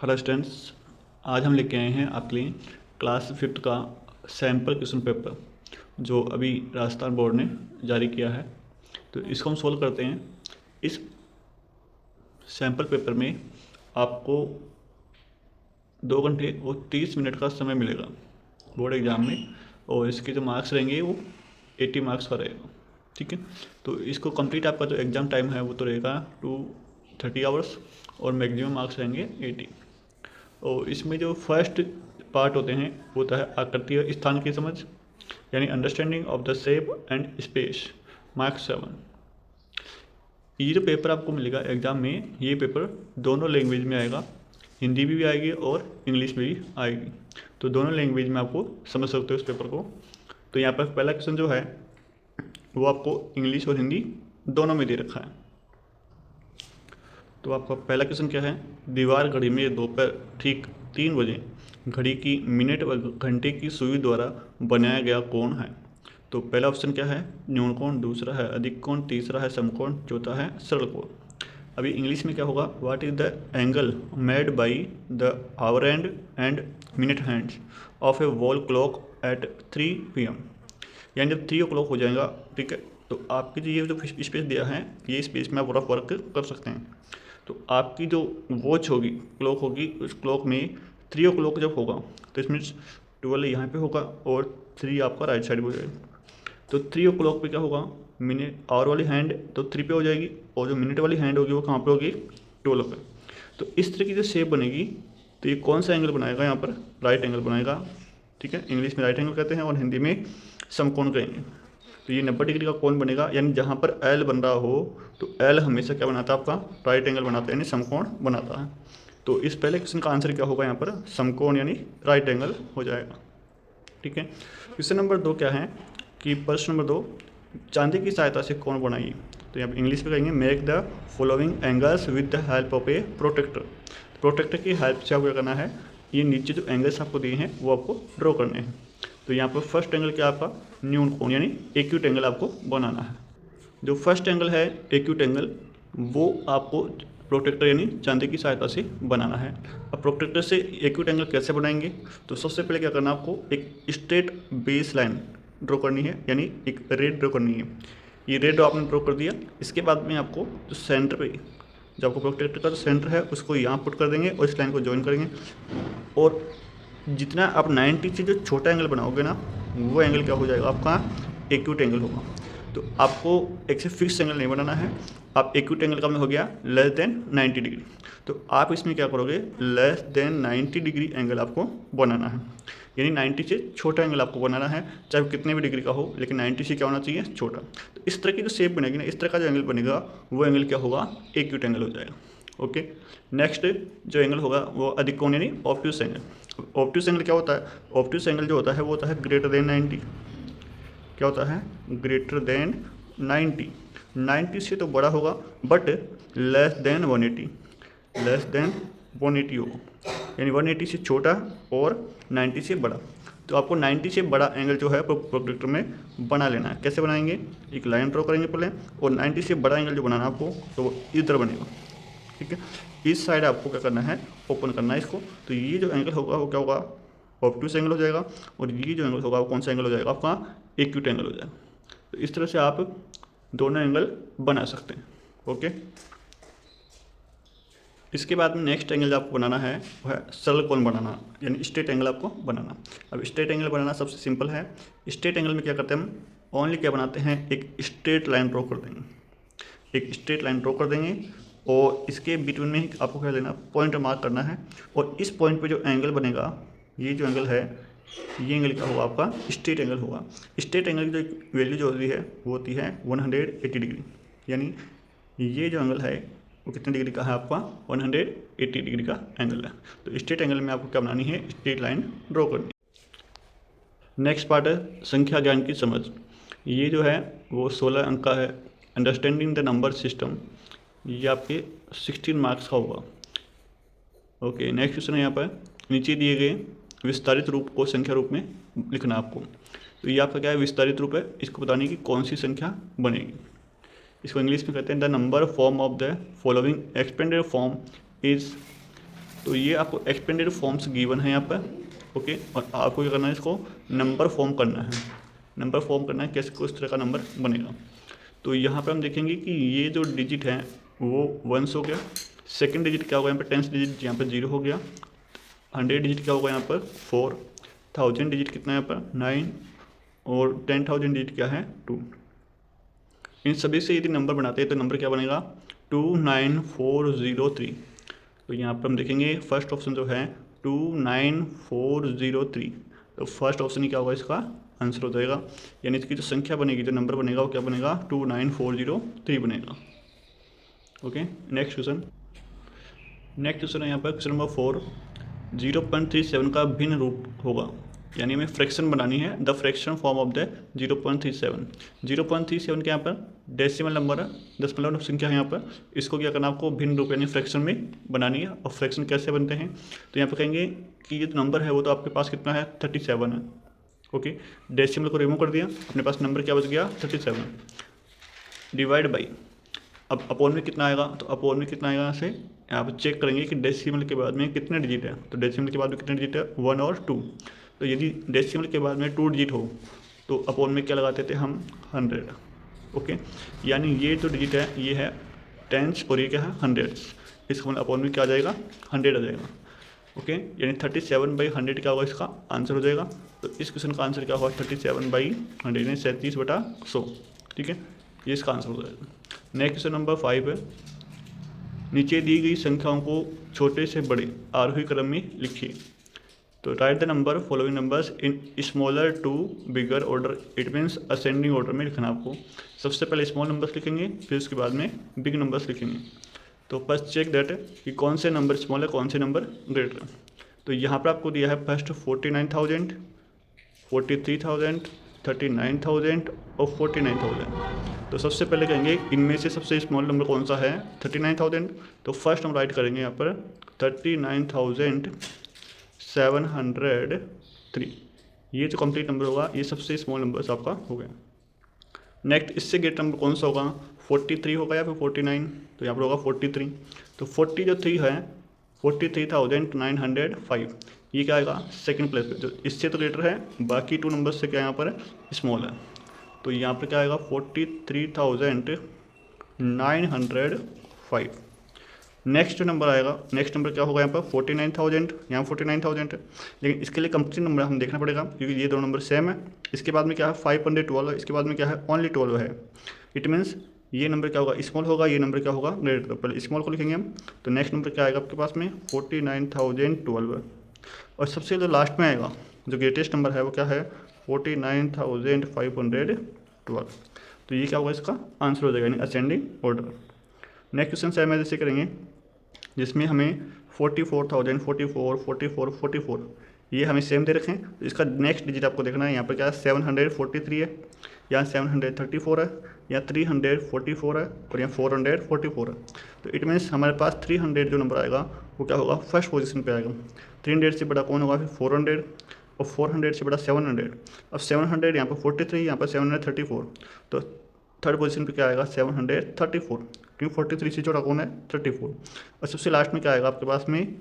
Hello students, आज हम लेके आए हैं आपके लिए क्लास 5th का सैम्पल क्वेश्चन पेपर जो अभी राजस्थान बोर्ड ने जारी किया है। तो इसको हम सोल्व करते हैं। इस सैम्पल पेपर में आपको 2 घंटे और 30 मिनट का समय मिलेगा बोर्ड एग्ज़ाम में, और इसके जो मार्क्स रहेंगे वो 80 मार्क्स का रहेगा। ठीक है, तो इसको कंप्लीट आपका जो एग्ज़ाम टाइम है वो तो रहेगा 230 आवर्स और मैक्सिमम मार्क्स रहेंगे 80। और इसमें जो फर्स्ट पार्ट होते हैं वो होता है आकृतीय स्थान की समझ, यानी understanding of the shape and space, marks 7। ये जो पेपर आपको मिलेगा एग्ज़ाम में, ये पेपर दोनों लैंग्वेज में आएगा, हिंदी भी आएगी और इंग्लिश में भी आएगी। तो दोनों लैंग्वेज में आपको समझ सकते हो इस पेपर को। तो यहाँ पर पहला क्वेश्चन जो है वो आपको इंग्लिश और हिंदी दोनों में दे रखा है। तो आपका पहला क्वेश्चन क्या है, दीवार घड़ी में दोपहर ठीक 3 बजे घड़ी की मिनट व घंटे की सुई द्वारा बनाया गया कोण है। तो पहला ऑप्शन क्या है, न्यून कोण, दूसरा है अधिक कोण, तीसरा है समकोण, चौथा है सरल कोण। अभी इंग्लिश में क्या होगा, what is the angle made by the hour hand and minute hands of a wall clock at 3 PM। यानी जब 3 o'clock हो जाएगा, ठीक है, तो आपकी ये जो स्पेस दिया है, ये स्पेस में आप रफ वर्क कर सकते हैं। तो आपकी जो वॉच होगी, क्लॉक होगी, उस क्लॉक में 3 o'clock जब होगा तो इसमें 12 यहाँ पे होगा और 3 आपका राइट साइड में हो जाएगा। तो 3 o'clock पे क्या होगा, मिनट आवर वाली हैंड तो 3 पे हो जाएगी, और जो मिनट वाली हैंड होगी वो कहाँ पे होगी, 12 पे। तो इस तरह की जो शेप बनेगी, तो ये कौन सा एंगल बनाएगा, यहाँ पर राइट एंगल बनाएगा। ठीक है, इंग्लिश में राइट एंगल कहते हैं और हिंदी में समकोण कहेंगे। तो ये 90 डिग्री का कोण बनेगा, यानी जहाँ पर एल बन रहा हो तो एल हमेशा क्या बनाता है, आपका राइट एंगल बनाता है, यानी समकोण बनाता है। तो इस पहले क्वेश्चन का आंसर क्या होगा, यहाँ पर समकोण यानी राइट एंगल हो जाएगा। ठीक है, क्वेश्चन नंबर 2 क्या है कि प्रश्न नंबर 2, चांदी की सहायता से कोण बनाइए। तो यहाँ पर इंग्लिश में कहेंगे make the following angles with the help of a protractor. Protractor की हेल्प से आपको क्या करना है, ये नीचे जो एंगल्स आपको दिए हैं वो आपको ड्रॉ करने हैं। तो यहाँ पर फर्स्ट एंगल क्या आपका, न्यून कोण यानी एक्यूट एंगल आपको बनाना है। जो फर्स्ट एंगल है एक्यूट एंगल, वो आपको प्रोटेक्टर यानी चांदी की सहायता से बनाना है। अब प्रोटेक्टर से एक्यूट एंगल कैसे बनाएंगे, तो सबसे पहले क्या करना है, आपको एक स्ट्रेट बेस लाइन ड्रॉ करनी है, यानी एक रेड ड्रॉ करनी है। ये रेड आपने ड्रॉ कर दिया, इसके बाद में आपको जो सेंटर पे, जो आपको प्रोटेक्टर का जो सेंटर है उसको यहाँ पुट कर देंगे और इस लाइन को ज्वाइन करेंगे। और जितना आप 90 से जो छोटा एंगल बनाओगे ना, वो एंगल क्या हो जाएगा, आपका एक्यूट एंगल होगा। तो आपको एक से फिक्स एंगल नहीं बनाना है। आप एक्यूट एंगल का मतलब हो गया लेस देन 90 डिग्री। तो आप इसमें क्या करोगे, लेस देन 90 डिग्री एंगल आपको बनाना है, यानी 90 से छोटा एंगल आपको बनाना है, चाहे कितने भी डिग्री का हो, लेकिन 90 से क्या होना चाहिए, छोटा। तो इस तरह की जो शेप बनेगी ना, इस तरह का जो एंगल बनेगा, वो एंगल क्या होगा, एक्यूट एंगल हो जाएगा। ओके, नेक्स्ट जो एंगल होगा वो अधिक कोण यानी ऑब्ट्यूस एंगल। ऑब्ट्यूस एंगल क्या होता है, ऑब्ट्यूस एंगल जो होता है वो होता है ग्रेटर देन 90। क्या होता है, ग्रेटर देन 90। 90 से तो बड़ा होगा but less than 180, less than 180 होगा, यानी 180 से छोटा और 90 से बड़ा। तो आपको 90 से बड़ा एंगल जो है प्रोटेक्टर में बना लेना है। कैसे बनाएंगे, एक लाइन ड्रॉ करेंगे पहले, और 90 से बड़ा एंगल जो बनाना है आपको, तो वो इधर बनेगा। ठीक है, इस साइड आपको क्या करना है, ओपन करना है इसको। तो ये जो एंगल होगा वो क्या होगा, ऑब्ट्यूस एंगल हो जाएगा, और ये जो एंगल होगा वो कौन सा एंगल हो जाएगा, आपका एक्यूट एंगल हो जाएगा। तो इस तरह से आप दोनों एंगल बना सकते हैं। ओके, इसके बाद में नेक्स्ट एंगल जो आपको बनाना है वो है सरल कोण बनाना, यानी स्ट्रेट एंगल आपको बनाना। अब स्ट्रेट एंगल बनाना सबसे सिंपल है। स्ट्रेट एंगल में क्या करते हैं हम, ओनली क्या बनाते हैं, एक स्ट्रेट लाइन ड्रॉ कर देंगे, एक स्ट्रेट लाइन ड्रॉ कर देंगे, और इसके बिटवीन में आपको क्या लेना, पॉइंट मार्क करना है। और इस पॉइंट पे जो एंगल बनेगा, ये जो एंगल है, ये एंगल क्या होगा, आपका स्ट्रेट एंगल होगा। स्ट्रेट एंगल की जो वैल्यू जो होती है वो होती है 180 डिग्री, यानी ये जो एंगल है वो कितने डिग्री का है, आपका 180 डिग्री का एंगल है। तो स्ट्रेट एंगल में आपको क्या बनानी है, स्ट्रेट लाइन ड्रॉ करनी है। नेक्स्ट पार्ट है संख्या ज्ञान की समझ। ये जो है वो 16 अंक का है, अंडरस्टैंडिंग द नंबर सिस्टम। ये आपके 16 मार्क्स का होगा। ओके, नेक्स्ट क्वेश्चन है यहाँ पर, नीचे दिए गए विस्तारित रूप को संख्या रूप में लिखना आपको। तो ये आपका क्या है, विस्तारित रूप है, इसको बताने की कौन सी संख्या बनेगी। इसको इंग्लिश में कहते हैं the number form of the following expanded form is तो ये आपको एक्सपेंडेड फॉर्म्स गिवन है यहाँ पर, ओके। और आपको क्या करना है, इसको नंबर फॉर्म करना है। नंबर फॉर्म करना है, कैसे किस तरह का नंबर बनेगा। तो यहाँ पर हम देखेंगे कि ये जो डिजिट है वो 1 हो गया। सेकंड डिजिट क्या होगा यहाँ पर, 10 डिजिट यहाँ पर 0 हो गया। 100 डिजिट क्या होगा यहाँ पर 4। 1000 डिजिट कितना है यहाँ पर 9। और 10,000 डिजिट क्या है 2। इन सभी से यदि नंबर बनाते हैं तो नंबर क्या बनेगा 29403। तो यहाँ पर हम देखेंगे फर्स्ट ऑप्शन जो है 29403। तो फर्स्ट ऑप्शन ही क्या होगा, इसका आंसर हो जाएगा। यानी इसकी जो संख्या बनेगी, जो नंबर बनेगा वो क्या बनेगा 29403 बनेगा। Okay, next question. Next question है यहाँ पर क्वेश्चन नंबर 4। 0.37 का भिन्न रूप होगा, यानी हमें फ्रैक्शन बनानी है, the fraction form of the 0.37। 0.37 के यहाँ पर डेसिमल नंबर है, दशमलव संख्या है यहाँ पर। इसको क्या करना, आपको भिन्न रूप यानी फ्रैक्शन में बनानी है। और फ्रैक्शन कैसे बनते हैं, तो यहाँ पर कहेंगे कि ये जो नंबर है वो तो आपके पास कितना है 37 है, ओके। डेसिमल को रिमूव कर दिया, अपने पास नंबर क्या बच गया 37। डिवाइड बाई, अब अपॉन में कितना आएगा, तो अपॉन में कितना आएगा यहाँ से, यहाँ पर चेक करेंगे कि डेसिमल के बाद में कितने डिजिट है। तो डेसिमल के बाद में कितने डिजिट है 1 और 2। तो यदि डेसिमल के बाद में 2 डिजिट हो तो अपॉन में क्या लगाते थे हम 100, ओके। यानी ये जो डिजिट है ये है टेंस और ये क्या है 100। इसका मतलब अपॉन में क्या आ जाएगा 100 आ जाएगा, ओके। यानी 37/100 क्या होगा, इसका आंसर हो जाएगा। तो इस क्वेश्चन का आंसर क्या होगा 37/100 यानी 37/100, ठीक है। ये इसका आंसर हो जाएगा। नेक्स्ट क्वेश्चन नंबर 5 है। नीचे दी गई संख्याओं को छोटे से बड़े आरोही क्रम में लिखिए। तो write the number following numbers in smaller to bigger order, it means ascending order में लिखना आपको। सबसे पहले स्मॉल नंबर्स लिखेंगे, फिर उसके बाद में बिग नंबर्स लिखेंगे। तो फर्स्ट चेक दैट कि कौन से नंबर स्मॉल है, कौन से नंबर ग्रेटर है। तो यहाँ पर आपको दिया है फर्स्ट 49,000, 43,000, 39,000 और 49,000। तो सबसे पहले कहेंगे इनमें से सबसे स्मॉल नंबर कौन सा है 39,000। तो फर्स्ट हम राइट करेंगे यहाँ पर 39,703। ये जो कंप्लीट नंबर होगा ये सबसे स्मॉल नंबर आपका हो गया। नेक्स्ट इससे ग्रेटर नंबर कौन सा होगा 43 होगा या फिर 49। तो यहाँ पर होगा 43। तो 40 जो 3 है 43,905, ये क्या आएगा सेकंड प्लेस पे। जो इससे तो ग्रेटर है, बाकी 2 नंबर से क्या यहाँ पर स्मॉल है। तो यहाँ पर क्या आएगा 43,905। नेक्स्ट नंबर आएगा, नेक्स्ट नंबर क्या होगा यहाँ पर 49,000, यहाँ 49,000 है। लेकिन इसके लिए कंप्लीट नंबर हम देखना पड़ेगा क्योंकि ये 2 नंबर सेम है। इसके बाद में क्या है 512 है, इसके बाद में क्या है ओनली 12 है। इट मीन्स ये नंबर क्या होगा स्मॉल होगा, ये नंबर क्या होगा ग्रेटर। तो पहले स्मॉल को लिखेंगे हम। तो नेक्स्ट नंबर क्या आएगा आपके पास में 49,012। और सबसे जो लास्ट में आएगा जो ग्रेटेस्ट नंबर है वो क्या है 49,512। तो ये क्या होगा इसका आंसर हो जाएगा यानी असेंडिंग ऑर्डर। नेक्स्ट क्वेश्चन से हम ऐसे करेंगे जिसमें हमें 44,000, 44, 44, 44 ये हमें सेम दे रखें। तो इसका नेक्स्ट डिजिट आपको देखना है। यहाँ पर क्या है 743 है, यहाँ 734 है, यहाँ 344 है और यहाँ 444 है। तो इट मीन्स हमारे पास 300 जो नंबर आएगा वो क्या होगा फर्स्ट पोजीशन पे आएगा। 300 से बड़ा कौन होगा फिर 400 और 400 से बड़ा 700। अब 700 यहाँ पर 43, यहाँ पर 734। तो थर्ड पोजीशन पे क्या आएगा 734, क्योंकि 43 से छोटा कौन है 34। और सबसे लास्ट में क्या आएगा आपके पास में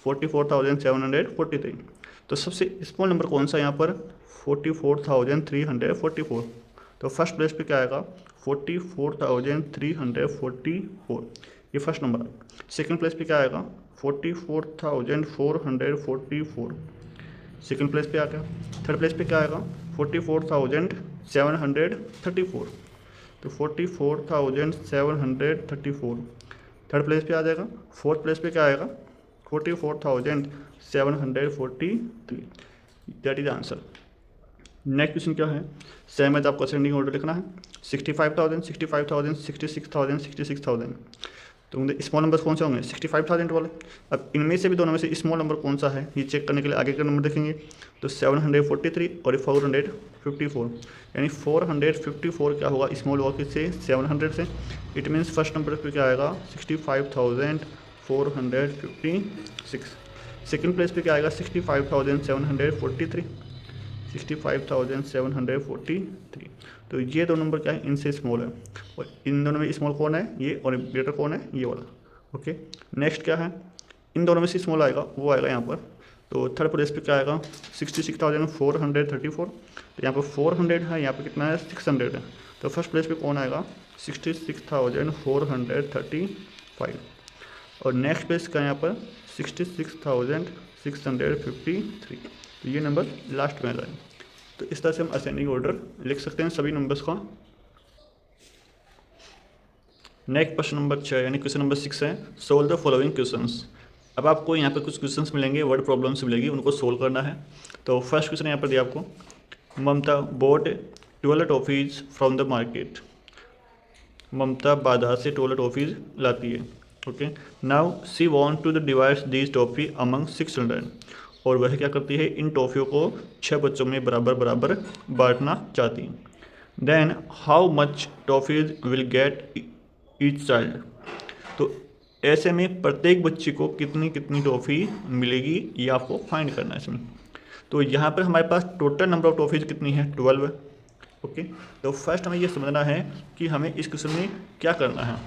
44,743। तो सबसे स्मॉल नंबर कौन सा यहाँ पर 44,344। तो फर्स्ट प्लेस पे क्या आएगा 44,344, ये फर्स्ट नंबर है। सेकंड प्लेस पे क्या आएगा 44,444, सेकंड प्लेस पे आ गया। थर्ड प्लेस पे क्या आएगा 44,734। तो 44,734 थर्ड प्लेस पे आ जाएगा। फोर्थ प्लेस पे क्या आएगा 44,743। That is answer. Next question क्या है सेम है, तो आपको असेंडिंग ऑर्डर लिखना है। 65,000, 65,000, 66,000, 66,000। तो स्मॉल नंबर्स कौन से होंगे 65,000 वाले। अब इनमें से भी दोनों में से स्मॉल नंबर कौन सा है ये चेक करने के लिए आगे का नंबर देखेंगे। तो 743 और 454, यानी 454 क्या होगा स्मॉल होगा किससे 700 से। इट मीन्स फर्स्ट नंबर पे क्या आएगा 65,456। सेकंड प्लेस पे क्या आएगा 65,743, 65,743। तो ये 2 नंबर क्या है इनसे स्मॉल है। और इन दोनों में स्मॉल कौन है ये और ग्रेटर कौन है ये वाला, ओके। नेक्स्ट क्या है इन दोनों में से स्मॉल आएगा वो आएगा यहाँ पर। तो थर्ड प्लेस पे क्या आएगा 66,434। तो यहाँ पर 400 है, यहाँ पे कितना है 600 है। तो फर्स्ट प्लेस पे कौन आएगा 66,435। और नेक्स्ट प्लेस का यहाँ पर 66,653। तो ये नंबर लास्ट में आ जाए। तो इस तरह से हम असेंडिंग ऑर्डर लिख सकते हैं सभी नंबर्स का। नेक्स्ट क्वेश्चन नंबर 6 यानी क्वेश्चन नंबर 6 है सोल्व द फॉलोइंग क्वेश्चंस। अब आपको यहाँ पे कुछ क्वेश्चंस मिलेंगे, वर्ड प्रॉब्लम्स मिलेगी, उनको सोल्व करना है। तो फर्स्ट क्वेश्चन यहाँ पर दिया आपको, Mamta bought 12 toffees from the market. Mamta बाजार से 12 टॉफीज लाती है। Okay, now she want to divide these toffee among 6 children. और वह क्या करती है, इन टॉफियों को 6 बच्चों में बराबर बराबर बांटना चाहती है। Then how much toffees will get each child. तो ऐसे में प्रत्येक बच्चे को कितनी कितनी टॉफ़ी मिलेगी ये आपको फाइंड करना है इसमें। तो यहाँ पर हमारे पास टोटल नंबर ऑफ टॉफीज कितनी है 12। ओके, तो फर्स्ट हमें ये समझना है कि हमें इस क्वेश्चन में क्या करना है,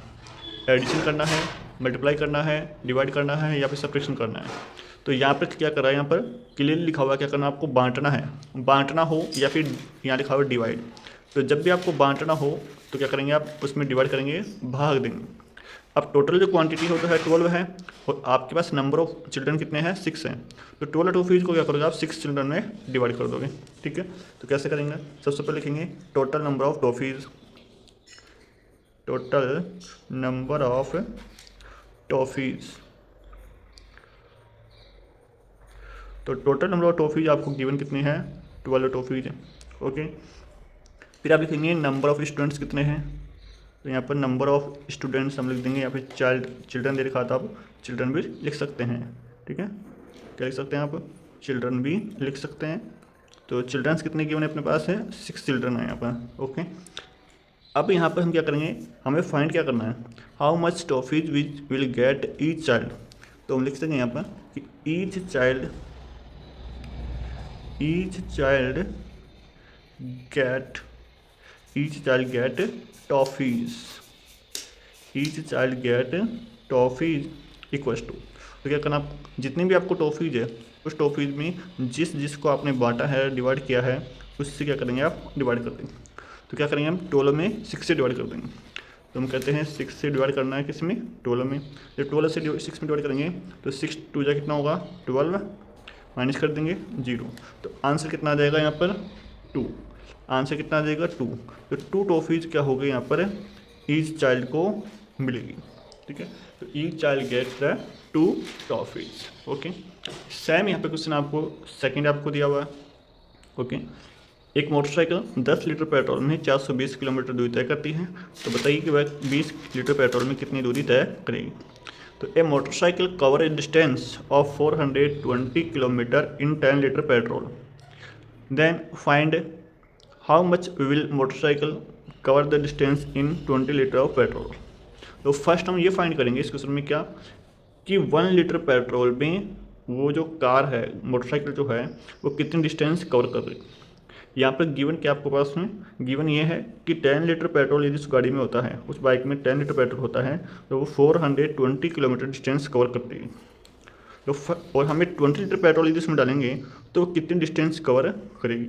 एडिशन करना है, मल्टीप्लाई करना है, डिवाइड करना है या फिर सब्ट्रैक्शन करना है। तो यहाँ पर क्या कर रहा है, यहाँ पर क्लियरली लिखा हुआ है क्या करना है आपको, बांटना है। बांटना हो या फिर यहाँ लिखा हुआ डिवाइड। तो जब भी आपको बांटना हो तो क्या करेंगे आप, उसमें डिवाइड करेंगे, भाग देंगे। अब टोटल जो क्वांटिटी होता है 12 है और आपके पास नंबर ऑफ चिल्ड्रन कितने हैं 6 हैं। तो 12 टॉफीज को क्या करोगे आप 6 चिल्ड्रन में डिवाइड कर दोगे। ठीक है, तो कैसे करेंगे, सबसे पहले लिखेंगे total number of toffees. Total number of toffees. तो टोटल नंबर ऑफ टॉफीज आपको गिवन कितने हैं 12 टॉफीज है। ओके, फिर आप लिखेंगे नंबर ऑफ स्टूडेंट्स कितने हैं। तो यहाँ पर नंबर ऑफ स्टूडेंट्स हम लिख देंगे, यहाँ पे चिल्ड्रन दे रखा था, आप चिल्ड्रन भी लिख सकते हैं। ठीक है, क्या लिख सकते हैं आप, चिल्ड्रन भी लिख सकते हैं। तो चिल्ड्रंस कितने गिवन है अपने पास है 6 चिल्ड्रन है यहाँ पर। ओके, अब यहाँ पर हम क्या करेंगे, हमें फाइंड क्या करना है, how much toffees will get each child. तो हम लिख सकते हैं यहाँ पर कि each child get toffees. Each child get toffees equals to. तो क्या करना, आप जितनी भी आपको टॉफीज है उस टॉफीज में जिसको आपने बांटा है, डिवाइड किया है, उससे क्या करेंगे आप डिवाइड कर देंगे। तो क्या करेंगे हम 12 में 6 से डिवाइड कर देंगे। तो हम कहते हैं 6 से डिवाइड करना है किस में 12 में। जब 12 से 6 में डिवाइड करेंगे तो 6 2 जा कितना होगा 12, माइनस कर देंगे 0। तो आंसर कितना आ जाएगा यहाँ पर 2। आंसर कितना आ जाएगा 2। तो 2 टॉफीज क्या हो गई यहाँ पर ईच चाइल्ड को मिलेगी। ठीक है, तो each child gets the 2 toffees. Okay, same यहाँ पे क्वेश्चन आपको सेकंड आपको दिया हुआ है। ओके, एक मोटरसाइकिल 10 लीटर पेट्रोल में 420 किलोमीटर दूरी तय करती है। तो बताइए कि वह 20 लीटर पेट्रोल में कितनी दूरी तय करेगी। तो a motorcycle cover a distance of 420 kilometre in 10 litre petrol. Then find how much will motorcycle cover the distance in 20 litre of petrol. तो फर्स्ट हम ये फाइंड करेंगे इस क्वेश्चन में क्या, कि 1 लीटर पेट्रोल में वो जो कार है, मोटरसाइकिल जो है, वो कितनी डिस्टेंस कवर कर रही है। यहाँ पर गिवन क्या आपके पास में गिवन ये है कि 10 लीटर पेट्रोल यदि उस गाड़ी में होता है, उस बाइक में 10 लीटर पेट्रोल होता है, तो वो 420 किलोमीटर डिस्टेंस कवर करती है। तो और हमें 20 लीटर पेट्रोल यदि उसमें डालेंगे तो कितनी डिस्टेंस कवर करेगी।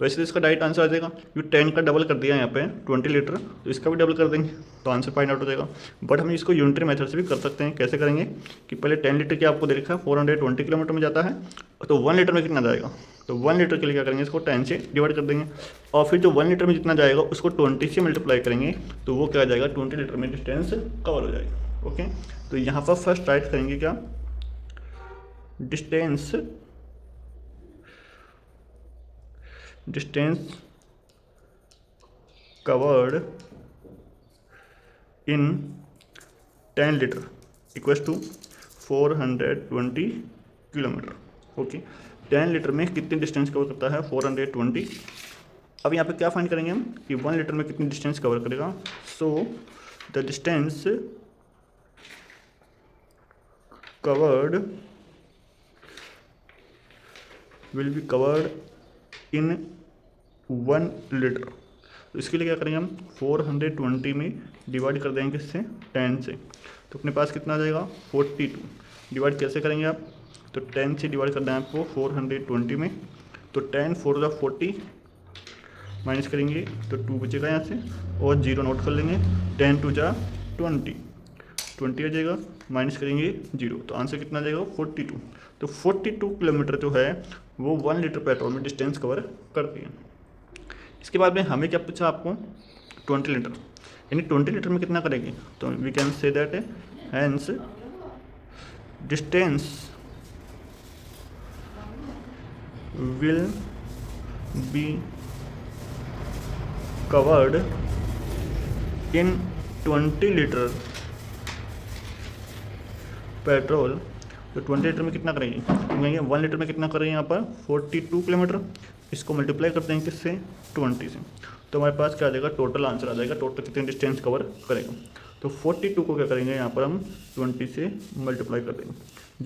वैसे तो इसका डायरेक्ट आंसर आ जाएगा, क्योंकि 10 का डबल कर दिया यहाँ पे 20 लीटर, तो इसका भी डबल कर देंगे तो आंसर फाइंड आउट हो जाएगा। बट हम इसको यूनिटरी मेथड से भी कर सकते हैं। कैसे करेंगे कि पहले 10 लीटर की आपको दे रखा है 420 किलोमीटर में जाता है, तो 1 लीटर में कितना जाएगा। तो 1 लीटर के लिए क्या करेंगे, इसको 10 से डिवाइड कर देंगे और फिर जो 1 लीटर में जितना जाएगा उसको 20 से मल्टीप्लाई करेंगे, तो वो क्या आ जाएगा 20 लीटर में डिस्टेंस कवर हो जाएगा। ओके, तो यहाँ पर फर्स्ट राइट करेंगे क्या, distance covered in 10 litre equals to 420 kilometre. Okay, 10 litre में कितनी डिस्टेंस कवर करता है 420। अब यहाँ पे क्या फाइंड करेंगे हम कि 1 लीटर में कितनी डिस्टेंस कवर करेगा। So the distance covered will be covered in 1 litre. तो इसके लिए क्या करेंगे हम 420 में डिवाइड कर देंगे किससे 10 से, तो अपने पास कितना आ जाएगा 42। डिवाइड कैसे करेंगे आप, तो 10 से डिवाइड करना है आपको 420 में, तो 10 4 जा 40 माइनस करेंगे तो 2 बचेगा यहाँ से और 0 नोट कर लेंगे, 10 2 जा 20 आ जाएगा, माइनस करेंगे 0, तो आंसर कितना आ जाएगा 42। तो 42 किलोमीटर जो है वो 1 लीटर पेट्रोल में डिस्टेंस कवर करती है। इसके बाद में हमें क्या पूछा आपको, 20 लीटर, यानी 20 लीटर में कितना करेगी, तो we can say that hence distance will be covered in 20 litre petrol. तो 20 लीटर में कितना करेंगे, तो कहेंगे 1 लीटर में कितना करेंगे यहाँ पर 42 किलोमीटर, इसको मल्टीप्लाई करते हैं किससे 20 से, तो हमारे पास क्या आ जाएगा, टोटल आंसर आ जाएगा, टोटल कितने डिस्टेंस कवर करेगा। तो 42 को क्या करेंगे यहाँ पर हम 20 से मल्टीप्लाई कर देंगे,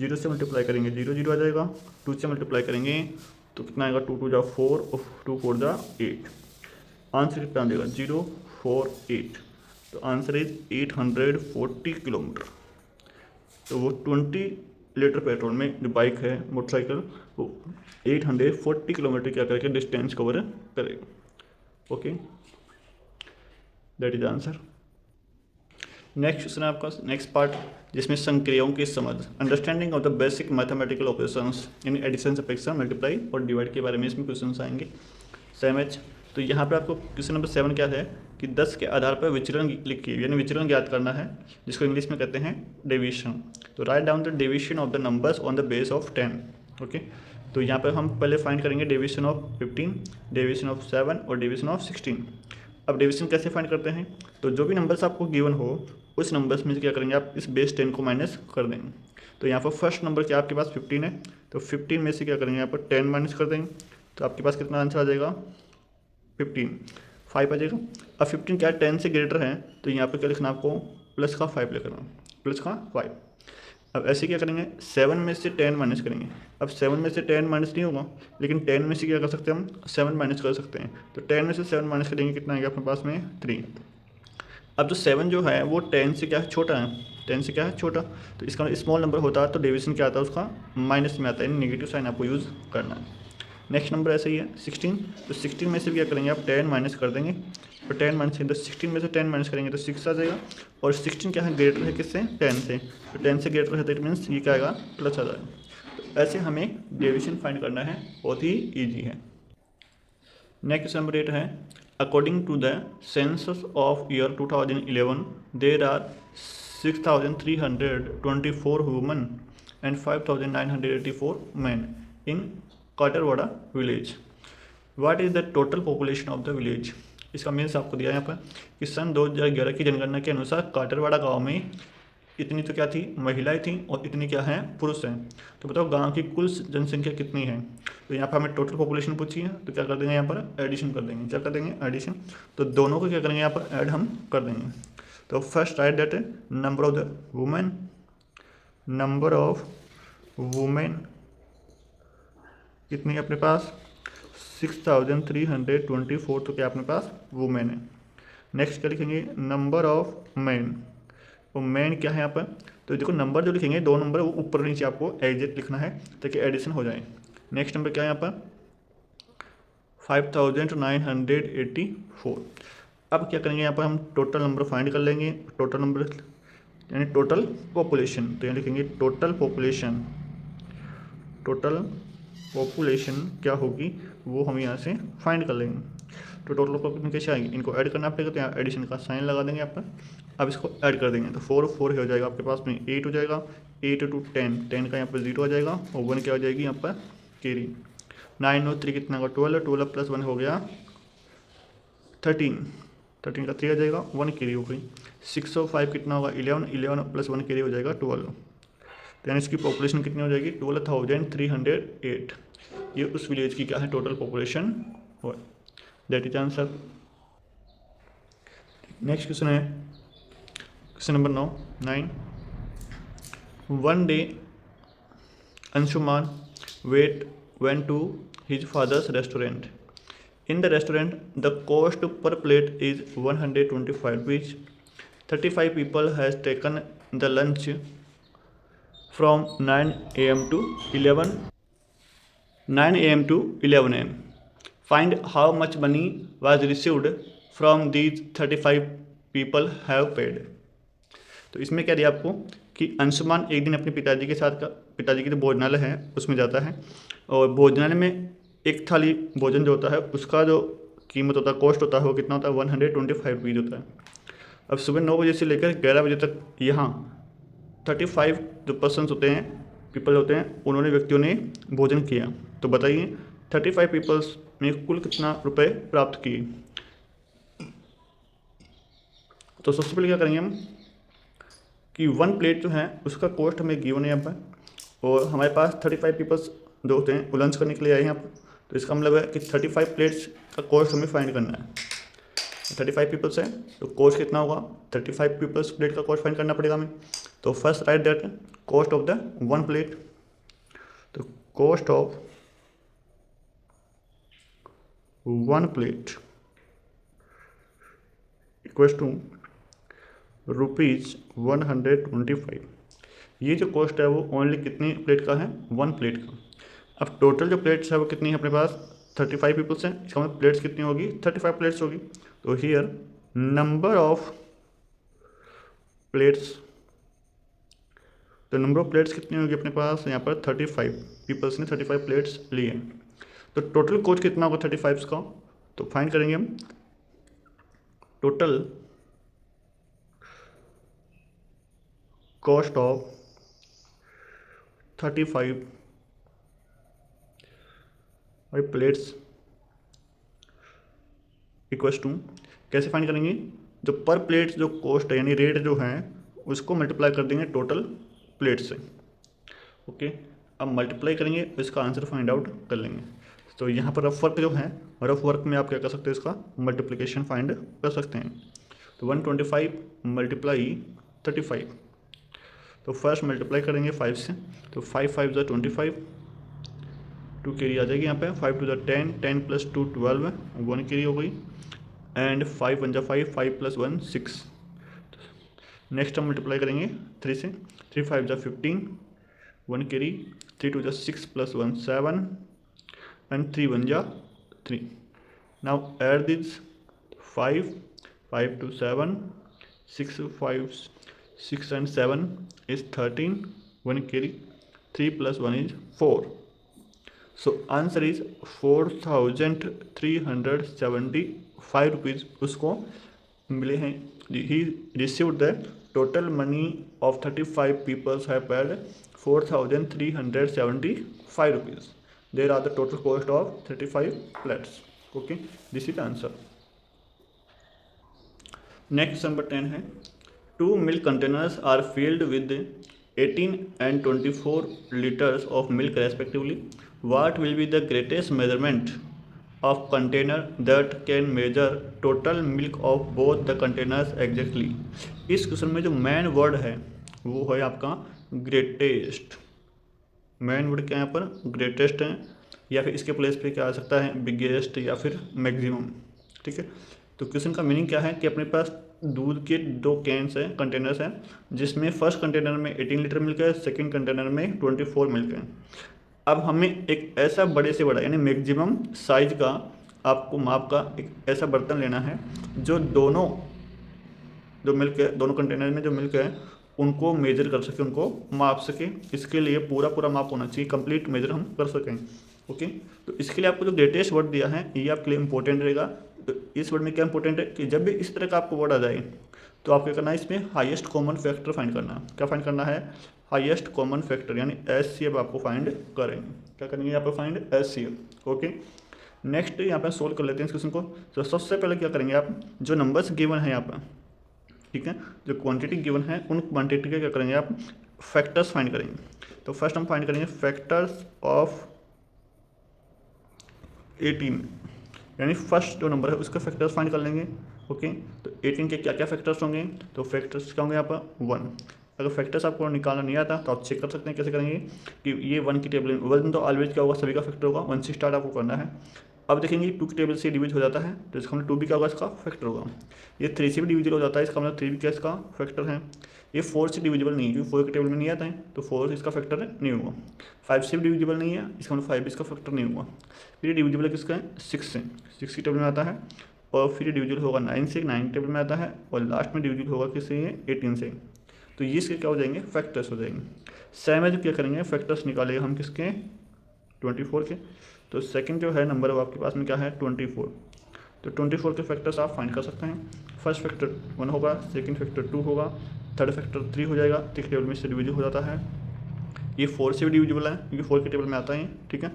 0 से मल्टीप्लाई करेंगे 0 0 आ जाएगा, 2 से मल्टीप्लाई करेंगे तो कितना आएगा 2 2 जा 4 और 2 4 जा 8, आंसर कितना आ जाएगा 048। तो आंसर इज 840 किलोमीटर। तो वो 20 लीटर पेट्रोल में जो बाइक है मोटरसाइकिल वो 840 किलोमीटर क्या करके डिस्टेंस कवर करेगा। Okay, that is answer. Next question है आपका नेक्स्ट पार्ट, जिसमें संक्रियाओं की समझ, understanding of the basic mathematical operations in addition, subtraction, multiply और डिवाइड के बारे में इसमें क्वेश्चन आएंगे। सेम एच, तो यहाँ पे आपको क्वेश्चन नंबर 7 क्या है कि 10 के आधार पर विचलन लिखिए, यानी विचलन ज्ञात करना है, जिसको इंग्लिश में कहते हैं डेविएशन। तो write down the deviation of the numbers on the base of 10। Okay, तो यहाँ पर हम पहले फाइंड करेंगे डेविएशन ऑफ 15, डेविएशन ऑफ 7 और डेविएशन ऑफ 16। अब डेविएशन कैसे फाइंड करते हैं, तो जो भी नंबर्स आपको गिवन हो उस नंबर्स में से क्या करेंगे आप इस बेस 10 को माइनस कर देंगे। तो यहाँ पर फर्स्ट नंबर क्या आपके पास 15 है, तो 15 में से क्या करेंगे यहाँ पर 10 माइनस कर देंगे, तो आपके पास कितना आंसर आ जाएगा 15 5 आ जाएगा। अब 15 क्या 10 से ग्रेटर है, तो यहाँ पे क्या लिखना आपको प्लस का 5 लिखना, प्लस का 5। अब ऐसे क्या करेंगे 7 में से 10 माइनस करेंगे, अब 7 में से 10 माइनस नहीं होगा, लेकिन 10 में से क्या कर सकते हैं हम 7 माइनस कर सकते हैं, तो 10 में से 7 माइनस करेंगे कितना आएगा अपने पास में 3। अब जो 7 जो है वो 10 से क्या है छोटा है, 10 से क्या है छोटा, तो इसका स्मॉल नंबर होता है तो डेविएशन क्या आता है उसका माइनस में आता है, नेगेटिव साइन आपको यूज़ करना है। नेक्स्ट नंबर ऐसे ही है 16, तो 16 में से क्या करेंगे आप 10 माइनस कर देंगे, तो 10 माइनस तो 16 में से 10 माइनस करेंगे तो 6 आ जाएगा, और 16 क्या है ग्रेटर है किससे 10 से, तो 10 से ग्रेटर है तो इट मीन्स ये क्या आएगा प्लस आ जाएगा। तो ऐसे हमें डेविएशन फाइंड करना है, बहुत ही ईजी है। नेक्स्ट नंबर 8 है according to the census of year 2011 there are 6,324 women and 5,984 man in Katarwada village. What is the total population of the village. इसका मीन्स आपको दिया है यहाँ पर कि सन 2011 की जनगणना के अनुसार काटरवाड़ा गांव में इतनी तो क्या थी महिलाएं थी और इतनी क्या है पुरुष हैं, तो बताओ गांव की कुल जनसंख्या कितनी है। तो यहाँ पर हमें टोटल पॉपुलेशन पूछी है, तो क्या कर देंगे यहाँ पर एडिशन कर देंगे, क्या कर देंगे एडिशन, तो दोनों को क्या करेंगे यहाँ पर ऐड हम कर देंगे। तो first write that number of the women, number of women कितनी है अपने पास 6,324, तो क्या अपने पास वुमेन है। नेक्स्ट क्या लिखेंगे नंबर ऑफ मैन, तो मैन क्या है यहाँ पर, तो देखो नंबर जो लिखेंगे 2 नंबर वो ऊपर नीचे आपको एग्जैक्ट लिखना है ताकि एडिशन हो जाए। नेक्स्ट नंबर क्या है यहाँ पर 5,984। अब क्या करेंगे यहाँ पर हम टोटल नंबर फाइंड कर लेंगे, टोटल नंबर यानी टोटल पॉपुलेशन, तो यहाँ लिखेंगे टोटल पॉपुलेशन, टोटल पॉपुलेशन क्या होगी वो हम यहाँ से फाइंड कर लेंगे। तो टोटल पॉपुलेशन कैसे आएगी, इनको ऐड करना पड़ेगा, तो यहाँ एडिशन का साइन लगा देंगे यहाँ पर। अब इसको ऐड कर देंगे तो 4 4 हो जाएगा आपके पास में 8 हो जाएगा, 8 to 10 10 का यहाँ पर 0 आ जाएगा और 1 क्या हो जाएगी यहाँ पर कैरी। 9 और 3 कितना होगा 12, 12 प्लस 1 हो गया 13, 13 का 3 आ जाएगा 1 कैरी हो गई। 6 और 5 कितना होगा 11, 11 प्लस 1 कैरी हो जाएगा 12, तो यानी इसकी पॉपुलेशन कितनी हो जाएगी 12,308। ये उस विलेज की क्या है टोटल पॉपुलेशन हो, that is answer. Next question है question number 9। One day Anshuman went to his father's restaurant. In the restaurant, the cost per plate is 125 rupees. 35 people has taken the lunch. from 9 a.m. to 11 a.m. Find how much money was received from these 35 people have paid. तो इसमें क्या दिया आपको कि अंशुमान एक दिन अपने पिताजी के साथ पिताजी की जो भोजनालय है उसमें जाता है, और भोजनालय में एक थाली भोजन जो होता है उसका जो कीमत होता है, कॉस्ट होता है, वो कितना होता है 125 रुपीज़ होता है। अब सुबह 9 बजे से लेकर 11 बजे तक यहाँ 35 जो पर्सनस होते हैं, पीपल होते हैं, उन्होंने व्यक्तियों ने भोजन किया। तो बताइए 35 पीपल्स में कुल कितना रुपए प्राप्त किए। तो सबसे पहले क्या करेंगे हम कि 1 प्लेट जो है उसका कॉस्ट हमें गिवन है यहाँ पर, और हमारे पास 35 पीपल्स जो होते हैं वो लंच करने के लिए आए हैं यहाँ पर। तो इसका मतलब है कि 35 प्लेट्स का कॉस्ट हमें फाइंड करना है। 35 पीपल्स है तो कॉस्ट कितना होगा, 35 पीपल्स प्लेट का कॉस्ट फाइंड करना पड़ेगा हमें। तो first write that cost of the 1 plate. तो cost of 1 plate equals to ₹125। ये जो कॉस्ट है वो ओनली कितनी प्लेट का है, 1 प्लेट का। अब टोटल जो प्लेट्स है वो कितनी है अपने पास, 35 पीपल्स हैं, इसका मतलब प्लेट्स कितनी होगी, 35 प्लेट्स होगी। तो हियर नंबर ऑफ प्लेट्स, तो नंबर ऑफ प्लेट्स कितनी होगी अपने पास यहाँ पर 35 पीपल्स ने 35 प्लेट्स लिए। तो टोटल कॉस्ट कितना होगा 35 का, तो फाइंड करेंगे हम total cost of 35 plates equals to, कैसे फाइंड करेंगे, जो पर प्लेट जो कॉस्ट है यानी रेट जो है उसको मल्टीप्लाई कर देंगे टोटल प्लेट से। ओके, अब मल्टीप्लाई करेंगे तो इसका आंसर फाइंड आउट कर लेंगे। तो यहाँ पर रफ वर्क जो है, रफ वर्क में आप क्या कर सकते हैं, इसका मल्टीप्लिकेशन फाइंड कर सकते हैं। तो 125 मल्टीप्लाई 35, तो फर्स्ट मल्टीप्लाई करेंगे 5 से, तो 5 5 ज़ा 25, 2 कैरी आ जाएगी यहाँ पे, 5 2 ज़ा 10, 10 + 2 12 है, 1 कैरी हो गई, एंड 5 1 ज़ा 5, 5 + 1 6। नेक्स्ट हम मल्टीप्लाई करेंगे 3 से, 3 5 ज़ा 15, 1 कैरी, 3 2 ज़ा 6 + 1 7, एंड 3 1 ज़ा 3। Now add this 5 5 2 7, 6 5 6 and 7 is 13, 1 carry, 3 + 1 is 4. So answer is 4,375 rupees उसको मिले हैं। He received the total money of 35 people have paid 4,375 rupees. There are the total cost of 35 plates. Okay, this is the answer. Next number 10 है, 2 milk containers are filled with 18 and 24 liters of milk respectively. What will be the greatest measurement of container that can measure total milk of both the containers exactly? इस question में जो main word है वो है आपका greatest. Main word क्या है यहाँ पर, ग्रेटेस्ट है, या फिर इसके प्लेस पे क्या आ सकता है, बिगेस्ट या फिर मैक्सिमम। ठीक है, तो क्वेश्चन का मीनिंग क्या है कि अपने पास दूध के 2 कैंस हैं, कंटेनर्स हैं, जिसमें फर्स्ट कंटेनर में 18 लीटर मिल्क है, सेकंड कंटेनर में 24 मिल्क है। अब हमें एक ऐसा बड़े से बड़ा यानी मैक्सिमम साइज का आपको माप का एक ऐसा बर्तन लेना है जो दोनों जो मिल्क है, दोनों कंटेनर में जो मिल्क है उनको मेजर कर सके, उनको माप सके। इसके लिए पूरा माप होना चाहिए, कंप्लीट मेजर हम कर सकें। ओके, तो इसके लिए आपको जो ग्रेटेस्ट वर्ड दिया है ये आपके लिए इंपॉर्टेंट रहेगा। तो इस वर्ड में क्या इंपॉर्टेंट है कि जब भी इस तरह का आपको वर्ड आ जाए तो आपको करना है इसमें हाईएस्ट कॉमन फैक्टर फाइंड करना है। क्या फाइंड करना है, हाईएस्ट कॉमन फैक्टर यानी HCF आपको फाइंड करेंगे। क्या करेंगे यहाँ पर, फाइंड HCF। ओके, नेक्स्ट यहाँ पर सोल्व कर लेते हैं इस क्वेश्चन को। तो सबसे पहले क्या करेंगे आप, जो नंबर्स गिवन है यहाँ पर, ठीक है, जो क्वांटिटी गिवन है उन क्वांटिटी के क्या करेंगे आप, फैक्टर्स फाइंड करेंगे। तो फर्स्ट हम फाइंड करेंगे फैक्टर्स ऑफ 18 यानी फर्स्ट जो नंबर है उसका फैक्टर्स फाइंड कर लेंगे। ओके, तो 18 के क्या क्या फैक्टर्स होंगे, तो फैक्टर्स क्या होंगे यहाँ पर 1। अगर फैक्टर्स आपको निकालना नहीं आता तो आप चेक कर सकते हैं, कैसे करेंगे कि ये 1 की टेबल 1 तो ऑलवेज क्या होगा, सभी का फैक्टर होगा, 1 से स्टार्ट आपको करना है। अब देखेंगे 2 की टेबल से डिविज हो जाता है तो इसका मतलब 2 भी क्या होगा, इसका फैक्टर होगा। ये 3 से भी डिविजिबल हो जाता है, इसका मतलब 3 भी क्या इसका फैक्टर है। ये 4 से डिविजिबल नहीं है क्योंकि 4 के टेबल में नहीं आता है तो 4 इसका फैक्टर नहीं हुआ। 5 से भी डिविजिबल नहीं है, इसका मतलब 5 इसका फैक्टर नहीं हुआ। फिर ये डिविजिबल है किसका है, 6 से, 6 की टेबल में आता है। और फिर ये डिविजिबल होगा 9 से, 9 टेबल में आता है। और लास्ट में डिविजिबल होगा किससे, 18 से। तो ये इसके क्या हो जाएंगे, फैक्टर्स हो जाएंगे। सेम है जो क्या करेंगे, फैक्टर्स निकालेंगे हम किसके, 24 के। तो सेकंड जो है नंबर वो आपके पास में क्या है, 24। तो 24 के फैक्टर्स आप फाइंड कर सकते हैं। फर्स्ट फैक्टर 1 होगा, सेकंड फैक्टर 2 होगा, थर्ड फैक्टर 3 हो जाएगा। 3 टेबल में से डिविजिबल हो जाता है। ये 4 से भी डिविजिबल है क्योंकि 4 के टेबल में आता है, ठीक है।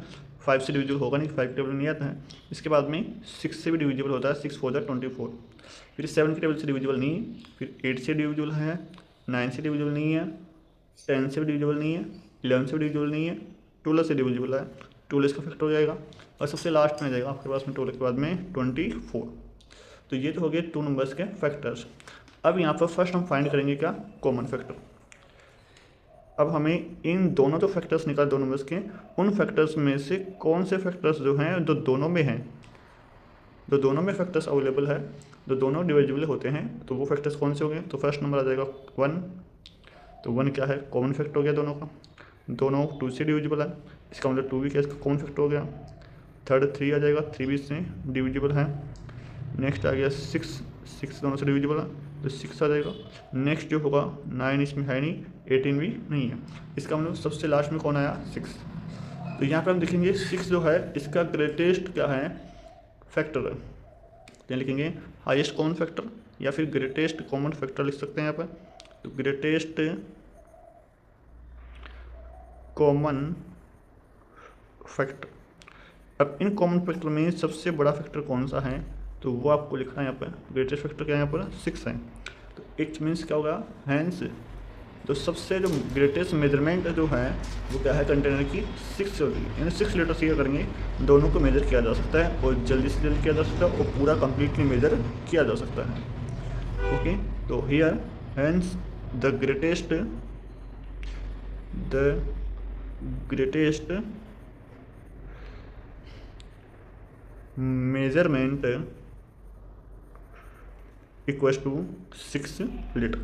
5 से डिविजिबल होगा नहीं, 5 टेबल में नहीं आता है। इसके बाद में 6 से भी डिविजिबल होता है, 6 4 24। फिर 7 के टेबल से डिविजिबल नहीं है। फिर 8 से डिविजिबल है, 9 से डिविजिबल नहीं है, 10 से भी डिविजिबल नहीं है, 11 से भी डिविजिबल नहीं है, 12 से डिविजिबल है। 12 इसका फैक्टर हो जाएगा। और सबसे लास्ट में जाएगा आपके पास में 12 के बाद में 24। तो ये तो हो गए 2 नंबर्स के फैक्टर्स। अब यहाँ पर फर्स्ट हम फाइंड करेंगे क्या, कॉमन फैक्टर। अब हमें इन दोनों जो फैक्टर्स निकाल 2 नंबर्स के, उन फैक्टर्स में से कौन से फैक्टर्स जो हैं जो दोनों में हैं, जो दोनों में फैक्टर्स अवेलेबल है, जो दोनों डिविजिबल होते हैं, तो वो फैक्टर्स कौन से हो गए। तो फर्स्ट नंबर आ जाएगा 1। तो 1 क्या है, कॉमन फैक्टर हो गया दोनों का। दोनों 2 से डिविजिबल है, इसका मतलब 2 भी क्या इसका कॉमन फैक्टर हो गया। थर्ड 3 आ जाएगा, 3 भी इससे डिविजिबल है। नेक्स्ट आ गया 6 दोनों से डिविजिबल है तो 6 आ जाएगा। नेक्स्ट जो होगा 9 इसमें है नहीं, 18 भी नहीं है। इसका मतलब सबसे लास्ट में कौन आया, 6। तो यहाँ पे हम देखेंगे 6 जो है इसका ग्रेटेस्ट क्या है, फैक्टर है। क्या लिखेंगे, हाईएस्ट कॉमन फैक्टर या फिर ग्रेटेस्ट कॉमन फैक्टर लिख सकते हैं यहाँ पर। तो ग्रेटेस्ट कॉमन फैक्टर। अब इन कॉमन फैक्टर में सबसे बड़ा फैक्टर कौन सा है, तो वो आपको लिखना है यहाँ पर। ग्रेटेस्ट फैक्टर क्या है यहाँ पर, 6 है। तो इट मीन्स क्या होगा, हैंस तो सबसे जो ग्रेटेस्ट मेजरमेंट जो है वो क्या है, कंटेनर की 6 होगी। यानी 6 लीटर से क्या करेंगे, दोनों को मेजर किया जा सकता है और जल्दी से जल्दी किया जा सकता है और पूरा कंप्लीटली मेजर किया जा सकता है। ओके, तो here hence the greatest measurement equals to 6 litre.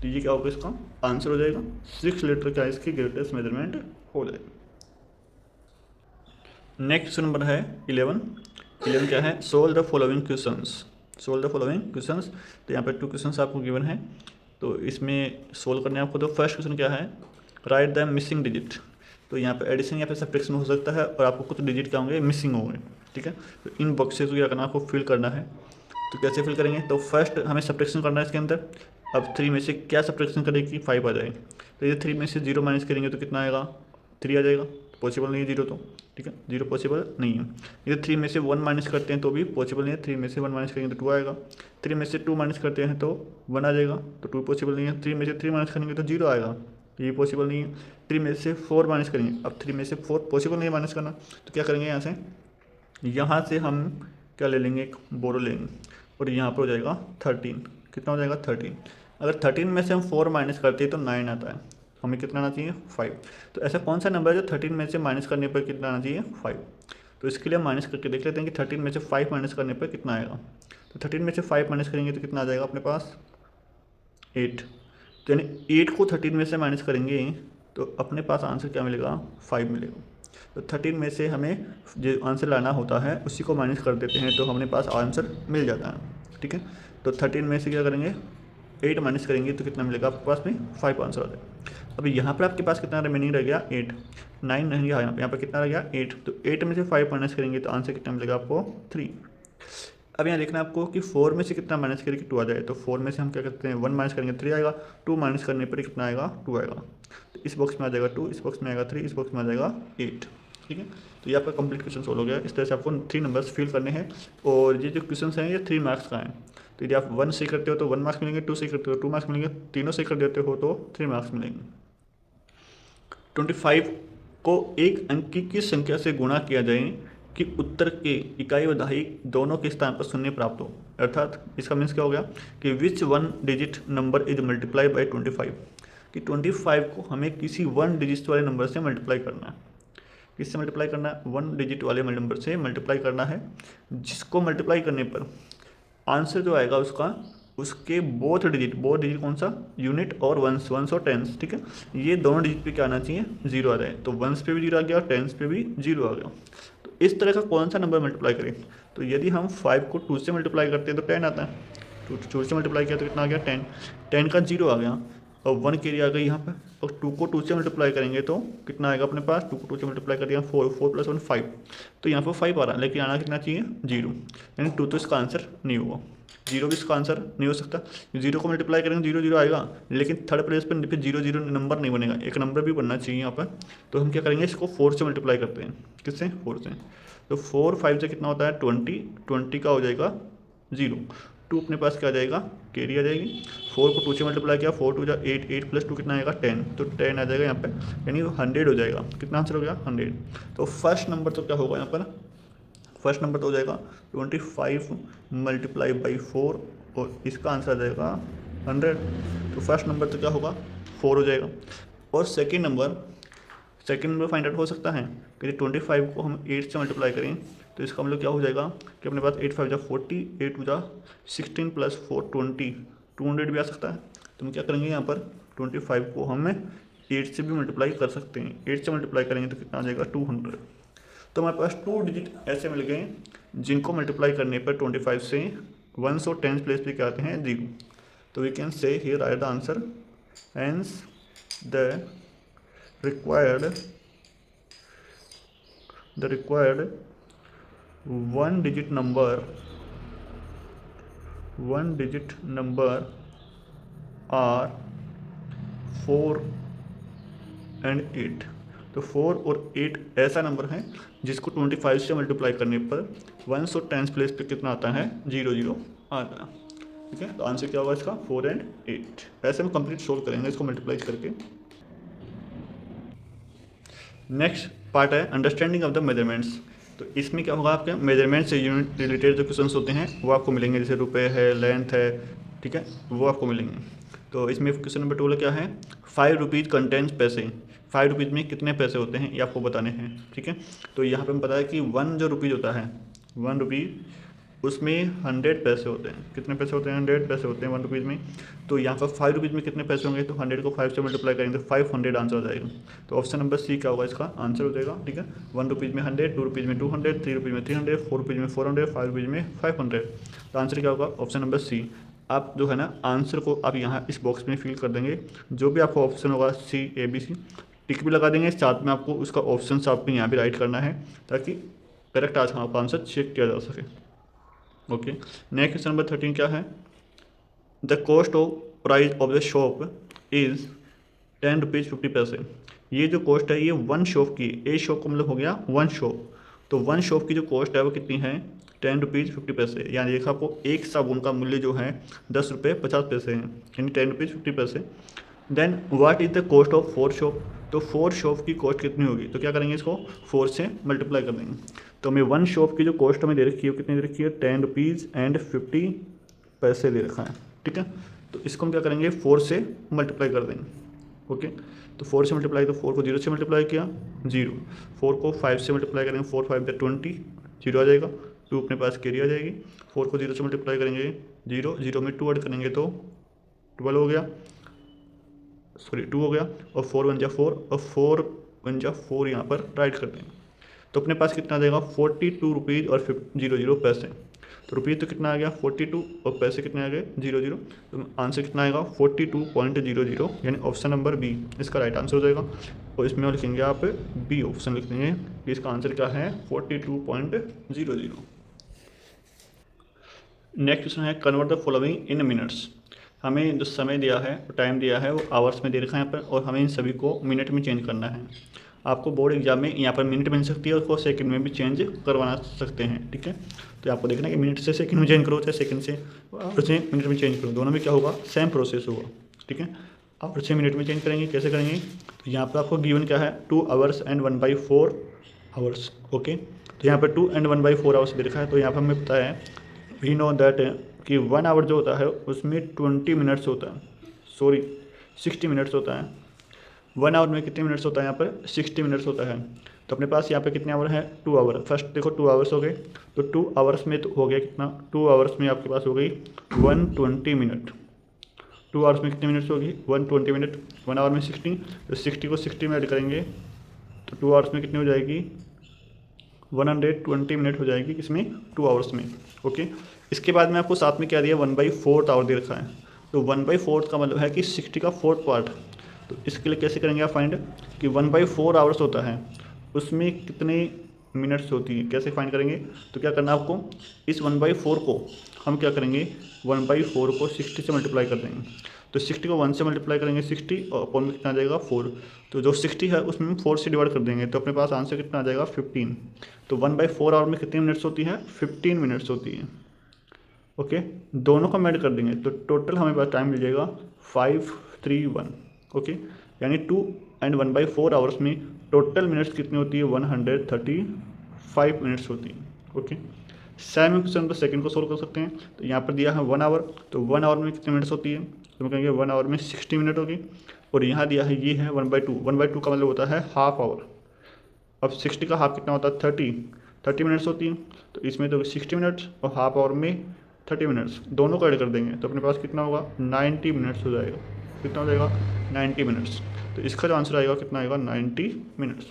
तो ये क्या होगा, इसका आंसर हो जाएगा 6 लीटर का इसकी ग्रेटेस्ट मेजरमेंट हो जाएगा। नेक्स्ट नंबर है 11 क्या है, solve the following questions. Solve the following questions. तो यहाँ पर 2 क्वेश्चंस आपको गिवन है, तो इसमें सोल्व करने आपको। तो फर्स्ट क्वेश्चन क्या है, राइट द मिसिंग डिजिट। तो यहाँ पे एडिशन या फिर सब्ट्रैक्शन हो सकता है और आपको कुछ डिजिट क्या होंगे, मिसिंग होंगे, ठीक है। तो इन बॉक्सेस को क्या करना, आपको फिल करना है। तो कैसे फिल करेंगे, तो फर्स्ट हमें सब्ट्रैक्शन करना है इसके अंदर। अब 3 में से क्या सब्ट्रैक्शन करें कि 5 आ जाए। तो ये 3 में से 0 माइनस करेंगे तो कितना आएगा, 3 आ जाएगा। पॉसिबल नहीं है 0, तो ठीक है 0 पॉसिबल नहीं है। ये 3 में से 1 माइनस करते हैं तो भी पॉसिबल नहीं है। 3 में से 1 माइनस करेंगे तो 2 आएगा। 3 में से 2 माइनस करते हैं तो 1 आ जाएगा, तो 2 पॉसिबल नहीं है। 3 में से 3 माइनस करेंगे तो 0 आएगा, ये पॉसिबल नहीं है। 3 में से 4 माइनस करेंगे, अब 3 में से 4 पॉसिबल नहीं है माइनस करना, तो क्या करेंगे, यहाँ से हम क्या ले लेंगे, एक बोरो लेंगे और यहाँ पर हो जाएगा 13। कितना हो जाएगा, 13। अगर 13 में से हम 4 माइनस करते हैं तो 9 आता है। हमें कितना आना चाहिए, 5। तो ऐसा कौन सा नंबर है जो 13 में से माइनस करने पर कितना आना चाहिए, 5। तो इसके लिए हम माइनस करके देख लेते हैं कि 13 में से 5 माइनस करने पर कितना आएगा। तो 13 में से 5 माइनस करेंगे तो कितना आ जाएगा अपने पास, 8। तो यानी 8 को 13 में से माइनस करेंगे तो अपने पास आंसर क्या मिलेगा, 5 मिलेगा। तो 13 में से हमें जो आंसर लाना होता है उसी को माइनस कर देते हैं तो हमारे पास आंसर मिल जाता है, ठीक है। तो 13 में से क्या करेंगे, 8 माइनस करेंगे तो कितना मिलेगा आपके पास में, 5 आंसर आ जाएगा। अभी यहाँ पर आपके पास कितना रिमेनिंग रह गया, 8। 9 नहीं गया यहाँ पर कितना रह गया, 8। तो 8 में से 5 माइनस करेंगे तो आंसर कितना मिलेगा आपको, 3। अब यहाँ देखना है आपको कि 4 में से कितना माइनस करके 2 आ जाए। तो 4 में से हम क्या करते हैं, 1 माइनस करेंगे 3 आएगा, 2 माइनस करने पर कितना आएगा, 2 आएगा। तो इस बॉक्स में आ जाएगा 2, इस बॉक्स में आएगा 3, इस बॉक्स में आ जाएगा 8, ठीक है। तो ये आपका कंप्लीट क्वेश्चन सोल्व हो गया। इस तरह से आपको 3 नंबर्स फिल करने हैं और ये जो क्वेश्चन हैं ये 3 मार्क्स का है। तो यदि आप 1 सही करते हो तो 1 मार्क्स मिलेंगे, 2 सही करते हो 2 मार्क्स मिलेंगे, तीनों सही कर देते हो तो 3 मार्क्स मिलेंगे। 25 को एक अंक की संख्या से गुणा किया जाए कि उत्तर के इकाई व दहाई दोनों के स्थान पर शून्य प्राप्त हो। अर्थात इसका मीन्स क्या हो गया कि विच 1 digit number is multiply by 25, कि 25 को हमें किसी 1 डिजिट वाले नंबर से मल्टीप्लाई करना है। किससे मल्टीप्लाई करना है, 1 डिजिट वाले नंबर से मल्टीप्लाई करना है, जिसको मल्टीप्लाई करने पर आंसर जो आएगा उसका उसके बोथ डिजिट कौन सा, यूनिट और वंस और टेंस, ठीक है, ये दोनों डिजिट पे क्या आना चाहिए, जीरो आ जाए। तो वंस पे भी जीरो आ गया और टेंस पे भी जीरो आ गया। तो इस तरह का कौन सा नंबर मल्टीप्लाई करें, तो यदि हम 5 को 2 से मल्टीप्लाई करते हैं तो 10 आता है, 2 से मल्टीप्लाई किया तो कितना आ गया 10, 10 का जीरो आ गया और 1 कैरी आ गई यहाँ पर, और 2 को 2 से मल्टीप्लाई करेंगे तो कितना आएगा अपने पास, 2 को 2 से मल्टीप्लाई कर दिया 4 + 1 5, तो यहाँ पर 5 आ रहा है, लेकिन आना कितना चाहिए, जीरो, यानी 2 तो इसका आंसर नहीं होगा, जीरो भी इसका आंसर नहीं हो सकता। जीरो को मल्टीप्लाई करेंगे जीरो जीरो आएगा, लेकिन थर्ड प्लेस पर फिर जीरो जीरो नंबर नहीं बनेगा, एक नंबर भी बनना चाहिए यहाँ पर। तो हम क्या करेंगे, इसको 4 से मल्टीप्लाई करते हैं, किससे, 4 से। तो 4 5 से कितना होता है 20, 20 का हो जाएगा जीरो, 2 अपने पास क्या आ जाएगा, कैरी आ जाएगी। 4 को 2 से मल्टीप्लाई किया, 4 2 8, 8 + 2 कितना आएगा 10, तो 10 आ जाएगा यहाँ पे, यानी 100 हो जाएगा। कितना आंसर हो गया 100। तो फर्स्ट नंबर तो क्या होगा यहाँ पर, फर्स्ट नंबर तो हो जाएगा 25 × 4 और इसका आंसर आ जाएगा 100। तो फर्स्ट नंबर तो क्या होगा 4 हो जाएगा। और सेकंड नंबर फाइंड आउट हो सकता है कि 25 को हम 8 से मल्टीप्लाई करें तो इसका मतलब क्या हो जाएगा कि अपने पास 8 5 जा 40, 8 2 जा 16 + 4 20, 200 भी आ सकता है। तो हम क्या करेंगे यहाँ पर 25 को हम 8 से भी मल्टीप्लाई कर सकते हैं, 8 से मल्टीप्लाई करेंगे तो कितना आ जाएगा 200। तो हमारे पास 2 डिजिट ऐसे मिल गए जिनको मल्टीप्लाई करने पर 25 से 1 और 10 प्लेस पे क्या आते हैं, जीरो। तो we can say here write the answer, hence the required one digit number are 4 and 8। तो 4 और 8 ऐसा नंबर है जिसको 25 से मल्टीप्लाई करने पर 1 और 10 प्लेस पे कितना आता है, 0 0 आता है, ठीक है। तो आंसर क्या होगा इसका 4 and 8। ऐसे हम कंप्लीट सोल्व करेंगे इसको मल्टीप्लाई करके। नेक्स्ट पार्ट है अंडरस्टैंडिंग ऑफ द मेजरमेंट्स। तो इसमें क्या होगा, आपके मेजरमेंट से यूनिट रिलेटेड जो क्वेश्चन होते हैं वो आपको मिलेंगे, जैसे रुपए है, लेंथ है, ठीक है, वो आपको मिलेंगे। तो इसमें क्वेश्चन नंबर 2 क्या है, 5 रुपीज़ कंटेंस पैसे, 5 रुपीज़ में कितने पैसे होते हैं ये आपको बताने हैं, ठीक है। तो यहाँ पे हमें पता है कि 1 जो रुपीज़ होता है, 1 रुपीज़ उसमें 100 पैसे होते हैं। कितने पैसे होते हैं, 100 पैसे होते हैं 1 रुपीज़ में। तो यहाँ पर 5 रुपीज़ में कितने पैसे होंगे, तो 100 को 5 से मल्टीप्लाई करेंगे तो 500 आंसर हो जाएगा। तो ऑप्शन नंबर सी क्या होगा इसका आंसर हो जाएगा, ठीक है। 1 रुपीज़ में 100, 2 रुपीज़ में 200, 3 रुपीज़ में 300, 4 रुपीज़ में 400, 5 रुपीज़ में 500। तो आंसर क्या होगा, ऑप्शन नंबर सी। आप जो है ना आंसर को आप यहाँ इस बॉक्स में फिल कर देंगे, जो भी आपका ऑप्शन होगा सी ए बी सी, टिक भी लगा देंगे, साथ में आपको उसका ऑप्शन आपको यहाँ भी राइट करना है ताकि करेक्ट आपका आंसर चेक किया जा सके। ओके, नेक्स्ट क्वेश्चन नंबर 13 क्या है, the cost of price of the shop is 10 rupees 50 पैसे। ये जो कॉस्ट है ये 1 शॉप की, ए शॉप का मतलब हो गया 1 शॉप। तो 1 शॉप की जो कॉस्ट है वो कितनी है, 10 रुपीज़ 50 पैसे। यानी देखा आपको एक साबुन का मूल्य जो है 10 रुपये 50 पैसे हैं, यानी 10 रुपीज़ 50 पैसे। Then what is the cost of 4 shop. तो 4 शॉप की कॉस्ट कितनी होगी, तो क्या करेंगे इसको 4 से मल्टीप्लाई कर देंगे। तो हमें 1 शॉप की जो कॉस्ट हमें दे रखी है कितनी दे रखी है, 10 रुपीज़ एंड 50 पैसे दे रखा है, ठीक है। तो इसको हम क्या करेंगे 4 से मल्टीप्लाई कर देंगे। ओके, तो 4 से मल्टीप्लाई, तो 4 को 0 से मल्टीप्लाई किया 0, 4 को 5 से मल्टीप्लाई करेंगे 4 5 20, 0 आ जाएगा, 2 अपने पास कैरी आ जाएगी। 4 को 0 से मल्टीप्लाई करेंगे 0, 0 में 2 ऐड करेंगे तो 12 हो गया, सॉरी 2 हो गया, और 4 1 जा 4 और 4 1 जा 4 यहाँ पर राइट कर देंगे। तो अपने पास कितना आ जाएगा 42 रुपीज़ और 00 पैसे। तो रुपीज़ तो कितना आ गया 42 और पैसे कितने आ गए 00। तो आंसर कितना आएगा 42.00, यानी ऑप्शन नंबर बी इसका राइट आंसर हो जाएगा। और इसमें और लिखेंगे आप बी ऑप्शन लिख देंगे कि इसका आंसर क्या है 42.00। नेक्स्ट क्वेश्चन है convert the following in minutes. हमें जो समय दिया है, टाइम दिया है वो आवर्स में दे रखा है यहाँ पर, और हमें इन सभी को मिनट में चेंज करना है। आपको बोर्ड एग्जाम में यहाँ पर मिनट मिल सकती है और उसको सेकंड में भी चेंज करवाना सकते हैं, ठीक है। तो आपको देखना है कि मिनट से सेकंड में चेंज करो, चाहे सेकंड से आवर से मिनट में चेंज करो, दोनों में क्या होगा सेम प्रोसेस होगा, ठीक है। आवर से मिनट में चेंज करेंगे, कैसे करेंगे, तो यहाँ पर आपको गिवन क्या है 2 आवर्स एंड 1/4 आवर्स। ओके, तो यहाँ पर 2 and 1/4 आवर्स दे रखा है। तो यहाँ पर हमें पता है वी नो दैट कि 1 आवर जो होता है उसमें 20 मिनट्स होता है, सॉरी 60 मिनट्स होता है। 1 आवर में कितने मिनट्स होता है यहाँ पर 60 मिनट्स होता है। तो अपने पास यहाँ पे कितने आवर है 2 आवर। फर्स्ट देखो 2 आवर्स हो गए, तो 2 आवर्स में तो हो गया कितना, 2 आवर्स में आपके पास हो गई 120 मिनट। 2 आवर्स में कितने मिनट्स होगी 120 मिनट। 1 आवर में 60, तो 60 को 60 में ऐड करेंगे तो 2 आवर्स में कितनी हो जाएगी 120 मिनट हो जाएगी, किसमें 2 आवर्स में। ओके, इसके बाद में आपको साथ में क्या दिया 1/4 आवर दे रखा है। तो 1/4 का मतलब है कि 60 का 4th पार्ट। तो इसके लिए कैसे करेंगे आप फाइंड कि 1/4 आवर्स होता है, उसमें कितने मिनट्स होती है, कैसे फाइंड करेंगे। तो क्या करना है आपको, इस 1/4 को हम क्या करेंगे 1/4 को 60 से मल्टीप्लाई कर देंगे। तो 60 को 1 से मल्टीप्लाई करेंगे 60 और अपॉन में कितना आ जाएगा 4। तो जो 60 है उसमें हम 4 से डिवाइड कर देंगे, तो अपने पास आंसर कितना आ जाएगा 15। तो 1/4 आवर में कितनी मिनट्स होती है 15 मिनट्स होती है। ओके, दोनों को ऐड कर देंगे तो टोटल हमें पास टाइम मिल जाएगा 531। ओके, यानी 2 एंड 1/4 आवर्स में टोटल मिनट्स कितनी होती है 135 मिनट्स होती है। ओके, सेम क्वेश्चन पर सेकंड को सोल्व कर सकते हैं। तो यहाँ पर दिया है 1 आवर, तो 1 आवर में कितने मिनट्स होती है, तो हम कहेंगे 1 आवर में 60 मिनट होगी। और यहाँ दिया है ये है 1/2, 1/2 का मतलब होता है हाफ आवर। अब 60 का हाफ कितना होता है 30 मिनट्स होती है। तो इसमें तो 60 मिनट्स और हाफ आवर में 30 मिनट्स, दोनों को ऐड कर देंगे तो अपने पास कितना होगा 90 मिनट्स हो जाएगा। कितना हो जाएगा 90 मिनट्स। तो इसका जो आंसर आएगा कितना आएगा 90 मिनट्स।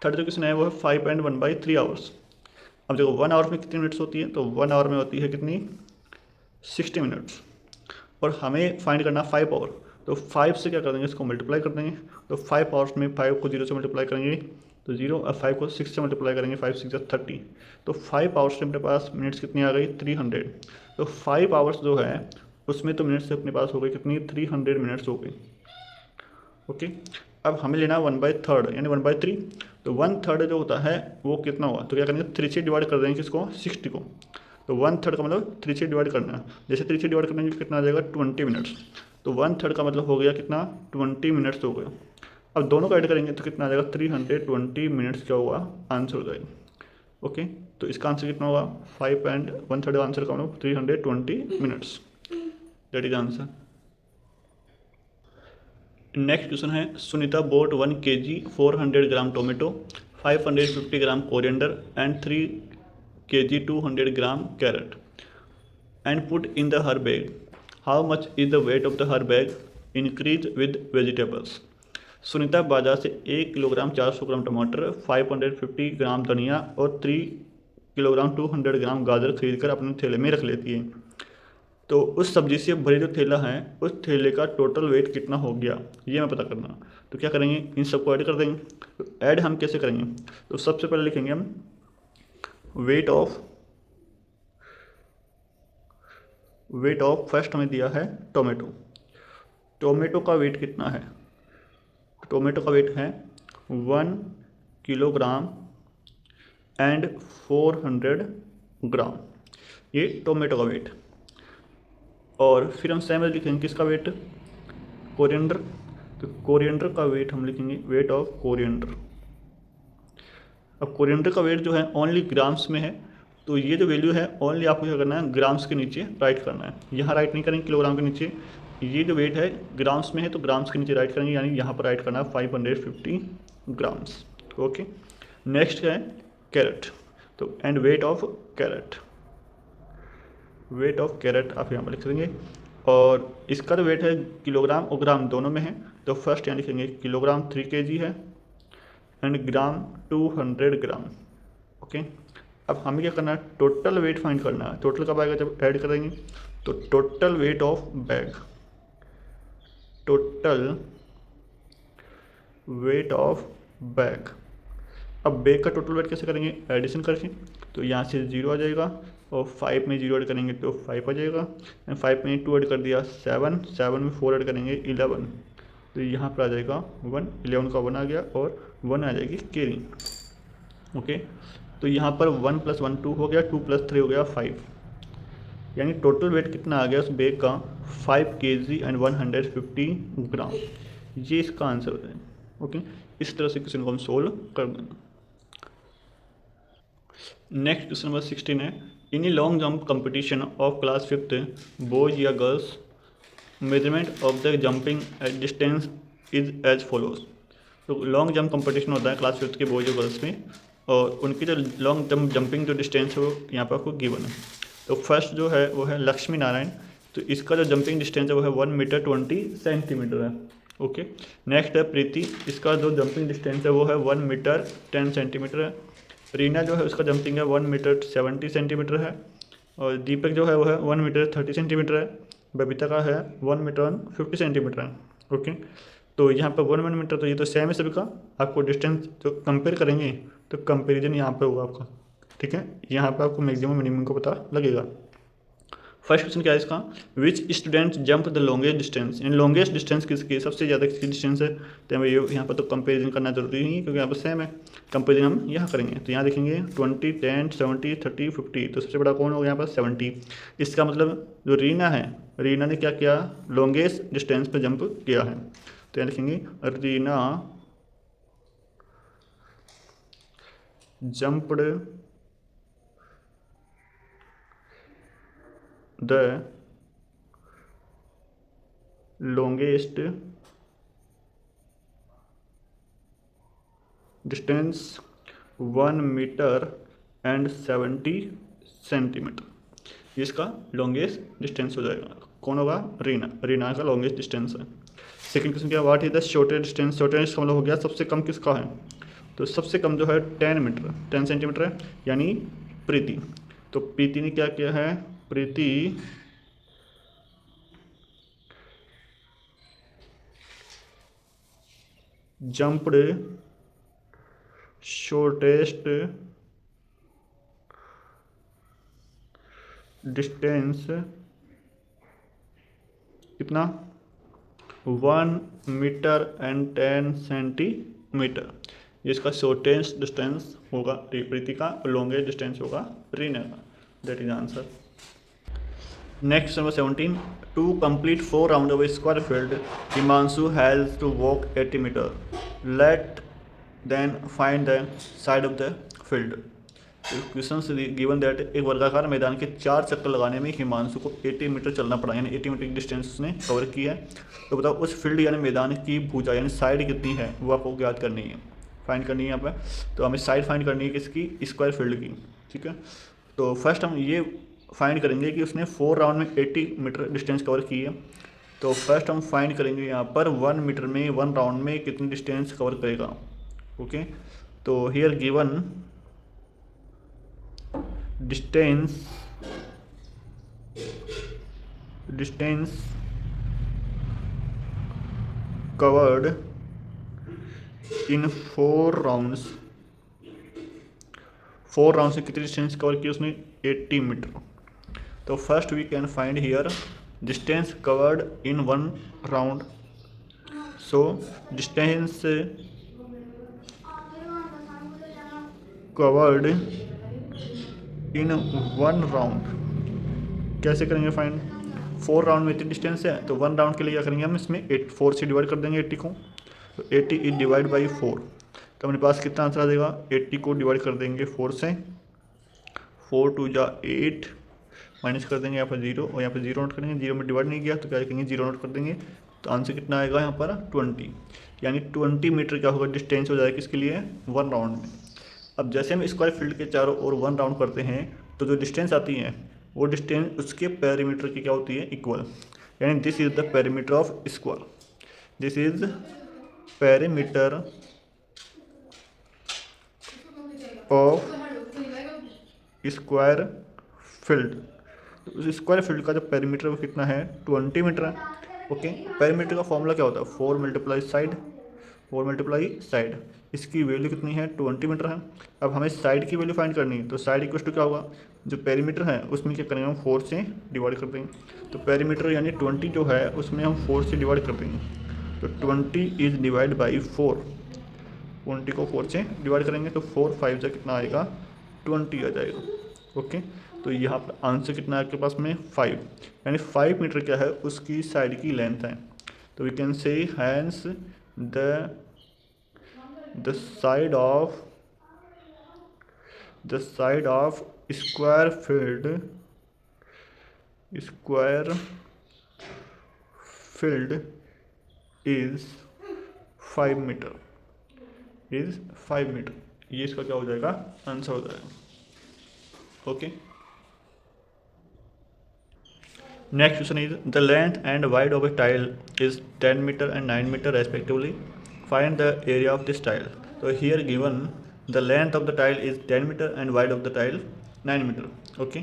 थर्ड जो क्वेश्चन है वो है 5 एंड 1/3 आवर्स। अब देखो 1 आवर में कितनी मिनट्स होती है, तो 1 आवर में होती है कितनी 60 मिनट्स। और हमें फाइंड करना 5 आवर, तो 5 से क्या कर देंगे इसको मल्टीप्लाई कर देंगे। तो 5 आवर्स में 5 को 0 से मल्टीप्लाई करेंगे तो 0 और 5 को 6 से मल्टीप्लाई करेंगे 5 6 30। तो 5 आवर्स में अपने पास मिनट्स कितनी आ गई 300। तो 5 आवर्स जो है उसमें तो मिनट्स अपने पास हो गई कितनी 300 मिनट्स हो गई। ओके, अब हमें लेना 1/3 यानी 1/3। तो 1/3 जो होता है वो कितना हुआ, तो क्या करेंगे 3 से डिवाइड कर देंगे किसको 60 को। तो 1/3 का मतलब 3 से डिवाइड करना है, जैसे 3 से डिवाइड करेंगे कितना आ जाएगा 20 मिनट्स। तो 1/3 का मतलब हो गया कितना 20 मिनट्स हो गया। अब दोनों को ऐड करेंगे तो कितना आ जाएगा 320 मिनट्स क्या होगा आंसर हो जाएगा। ओके, तो इसका आंसर कितना होगा 5 एंड 1/3 आंसर का मतलब 320 minutes, that is answer. Next question है Sunita bought 1 kg 400 gram tomato, 550 gram coriander and 3 kg 200 gram carrot and put in the her bag. How much is the weight of the her bag increase with vegetables. Sunita बाजार से 1 kilogram 400 ग्राम टमाटर, 550 ग्राम धनिया और 3 kilogram 200 ग्राम गाजर खरीद कर अपने थैले में रख लेती है। तो उस सब्जी से भरे जो थैला है उस थैले का टोटल वेट कितना हो गया ये हमें पता करना। तो क्या करेंगे इन सबको ऐड कर देंगे। तो ऐड हम कैसे करेंगे, तो सबसे पहले लिखेंगे हम वेट ऑफ फर्स्ट हमें दिया है टोमेटो का वेट कितना है, टोमेटो का वेट है 1 किलोग्राम एंड 400 ग्राम, ये टोमेटो का वेट। और फिर हम सेम लिखेंगे किसका वेट कोरिएंडर। तो कोरिएंडर का वेट हम लिखेंगे वेट ऑफ कोरिएंडर। अब कोरिएंडर का वेट जो है ओनली ग्राम्स में है, तो ये जो वैल्यू है ओनली आपको क्या करना है ग्राम्स के नीचे राइट करना है, यहाँ राइट नहीं करेंगे किलोग्राम के नीचे। ये जो वेट है ग्राम्स में है तो ग्राम्स के नीचे राइट करेंगे, यानी यहाँ पर राइट करना है 550 ग्राम्स। ओके, नेक्स्ट है कैरेट। तो एंड वेट ऑफ कैरेट आप यहाँ पर लिख देंगे। और इसका जो वेट है किलोग्राम और ग्राम दोनों में है, तो फर्स्ट यहाँ लिखेंगे किलोग्राम 3 kg है एंड ग्राम 200 ग्राम। ओके, अब हमें क्या करना है टोटल वेट फाइंड करना है। टोटल कब आएगा जब ऐड करेंगे, तो टोटल वेट ऑफ बैग, अब बैग का टोटल वेट कैसे करेंगे एडिशन करके। तो यहाँ से 0 आ जाएगा और 5 में 0 ऐड करेंगे तो 5 आ जाएगा एंड 5 में 2 ऐड कर दिया 7 में 4 ऐड करेंगे 11, तो यहाँ पर आ जाएगा 1, 11 का 1 आ गया और 1 आ जाएगी कैरी। ओके, तो यहाँ पर 1 + 1 2 हो गया, 2 + 3 हो गया 5, यानी टोटल वेट कितना आ गया उस बैग का 5 kg एंड 150 ग्राम, ये इसका आंसर हो जाएगा। ओके, इस तरह से क्वेश्चन को हम सोल्व कर देंगे। नेक्स्ट क्वेश्चन नंबर 16 है in a long jump competition of class 5th boys या girls measurement of the jumping distance is as follows. तो लॉन्ग जंप कंपटीशन होता है क्लास 5th के बॉयज और गर्ल्स में, और उनकी जो लॉन्ग जंपिंग जो डिस्टेंस है वो यहाँ पर आपको गिवन है। तो फर्स्ट जो है वो है लक्ष्मी नारायण, तो इसका जो जंपिंग डिस्टेंस है वो है 1 मीटर 20 सेंटीमीटर है। ओके। नेक्स्ट है प्रीति, इसका जो जंपिंग डिस्टेंस है वो है 1 मीटर 10 सेंटीमीटर है। रीना जो है उसका जंपिंग है 1 मीटर 70 सेंटीमीटर है। और दीपक जो है वो है 1 मीटर 30 सेंटीमीटर है। बबीता का है 1 मीटर 50 सेंटीमीटर है। ओके। तो यहाँ पर 1 मीटर, तो ये तो सेम है सभी का। आपको डिस्टेंस जो कंपेयर करेंगे तो कंपेरिजन यहाँ पे होगा आपका, ठीक है। यहाँ पे आपको मैक्सिमम मिनिमम को पता लगेगा। फर्स्ट क्वेश्चन क्या है इसका, which student jump the longest distance, in longest distance किसकी सबसे ज़्यादा किसकी डिस्टेंस है। तो हमें यहाँ पर तो कंपेरिजन करना जरूरी नहीं है क्योंकि यहाँ पर सेम है। कंपेरिजन हम यहाँ करेंगे, तो यहाँ देखेंगे 20 10 70 30 50, तो सबसे बड़ा कौन होगा यहाँ पर 70। इसका मतलब जो रीना है, रीना ने क्या किया, लॉन्गेस्ट डिस्टेंस पर जंप किया है। तो यहाँ लिखेंगे Reena jumped the longest distance 1 metre 70 centimetre. इसका लॉन्गेस्ट डिस्टेंस हो जाएगा। कौन होगा, रीना, रीना का लॉन्गेस्ट डिस्टेंस है। सेकंड क्वेश्चन क्या, what is the shortest distance, shortest मतलब हो गया सबसे कम किसका है। तो सबसे कम जो है 10 मीटर 10 सेंटीमीटर है, यानी प्रीति। तो प्रीति ने क्या किया है, प्रीति jumped shortest distance कितना 1 मीटर 10 सेंटीमीटर। इसका शॉर्टेस्ट डिस्टेंस होगा प्रीति का, लॉन्गेस्ट डिस्टेंस होगा रीना का। That is answer. Next number 17, to complete 4 round of square field Himanshu has to walk 80 metre, let then find the side of the field. Question से given that एक वर्गाकार मैदान के 4 चक्कर लगाने में हिमांशु को 80 मीटर चलना पड़ा, यानी 80 मीटर की डिस्टेंस उसने कवर की है। तो बताओ उस फील्ड यानी मैदान की भुजा यानी साइड कितनी है वो आपको ज्ञात करनी है, फाइंड करनी है यहाँ पर। तो हमें साइड फाइंड करनी है किसकी, स्क्वायर फील्ड की, ठीक है। तो फर्स्ट हम ये फाइंड करेंगे कि उसने 4 राउंड में 80 मीटर डिस्टेंस कवर की है। तो फर्स्ट हम फाइंड करेंगे यहाँ पर 1 मीटर में 1 राउंड में कितनी डिस्टेंस कवर करेगा। ओके। तो here given distance covered in 4 rounds, 4 round से कितनी डिस्टेंस कवर की उसने, 80 मीटर। तो first we can find here distance covered in 1 round. So distance covered in 1 round कैसे करेंगे फाइंड, 4 राउंड में इतनी डिस्टेंस है, तो 1 राउंड के लिए क्या करेंगे हम, इसमें 4 से डिवाइड कर देंगे 80 को। तो 80 इज डिवाइड बाई 4, तो अपने पास कितना आंसर आ जाएगा, 80 को डिवाइड कर देंगे 4 से, 4 2 जा 8, माइनस कर देंगे यहाँ पर 0, और यहाँ पर 0 नोट करेंगे, 0 में डिवाइड नहीं किया तो क्या लिखेंगे 0 नोट कर देंगे। तो आंसर कितना आएगा यहाँ पर 20, यानी 20 मीटर क्या होगा डिस्टेंस हो जाएगा किसके लिए, 1 राउंड में। अब जैसे हम स्क्वायर फील्ड के चारों ओर 1 राउंड करते हैं तो जो डिस्टेंस आती है वो डिस्टेंस उसके पेरीमीटर की क्या होती है, इक्वल, यानी this is the perimeter of square, this is perimeter of square field. उस स्क्वायर फील्ड का जो पेरीमीटर वो कितना है, 20 मीटर है। ओके। पेरीमीटर का फॉर्मूला क्या होता है, 4 मल्टीप्लाई साइड, 4 मल्टीप्लाई साइड। इसकी वैल्यू कितनी है, 20 मीटर है। अब हमें साइड की वैल्यू फाइंड करनी है, तो साइड इक्वल टू क्या होगा, जो पेरीमीटर है उसमें क्या करेंगे हम 4 से डिवाइड कर देंगे। तो पेरीमीटर यानी 20 जो है उसमें हम 4 से डिवाइड कर देंगे। तो 20 इज डिवाइड बाई 4, 20 को 4 से डिवाइड करेंगे तो 4 5 से कितना आएगा, 20 आ जाएगा। ओके। तो यहाँ पर आंसर कितना है आपके पास में 5, यानी 5 मीटर क्या है उसकी साइड की लेंथ है। तो we can say hence the side of square field is 5 metre is 5 metre. ये इसका क्या हो जाएगा, आंसर हो जाएगा। Okay, next question is the length and wide of a tile is 10 metre and 9 metre respectively, find the area of this tile. तो here given the length of the tile is 10 metre and wide of the tile 9 metre. Okay,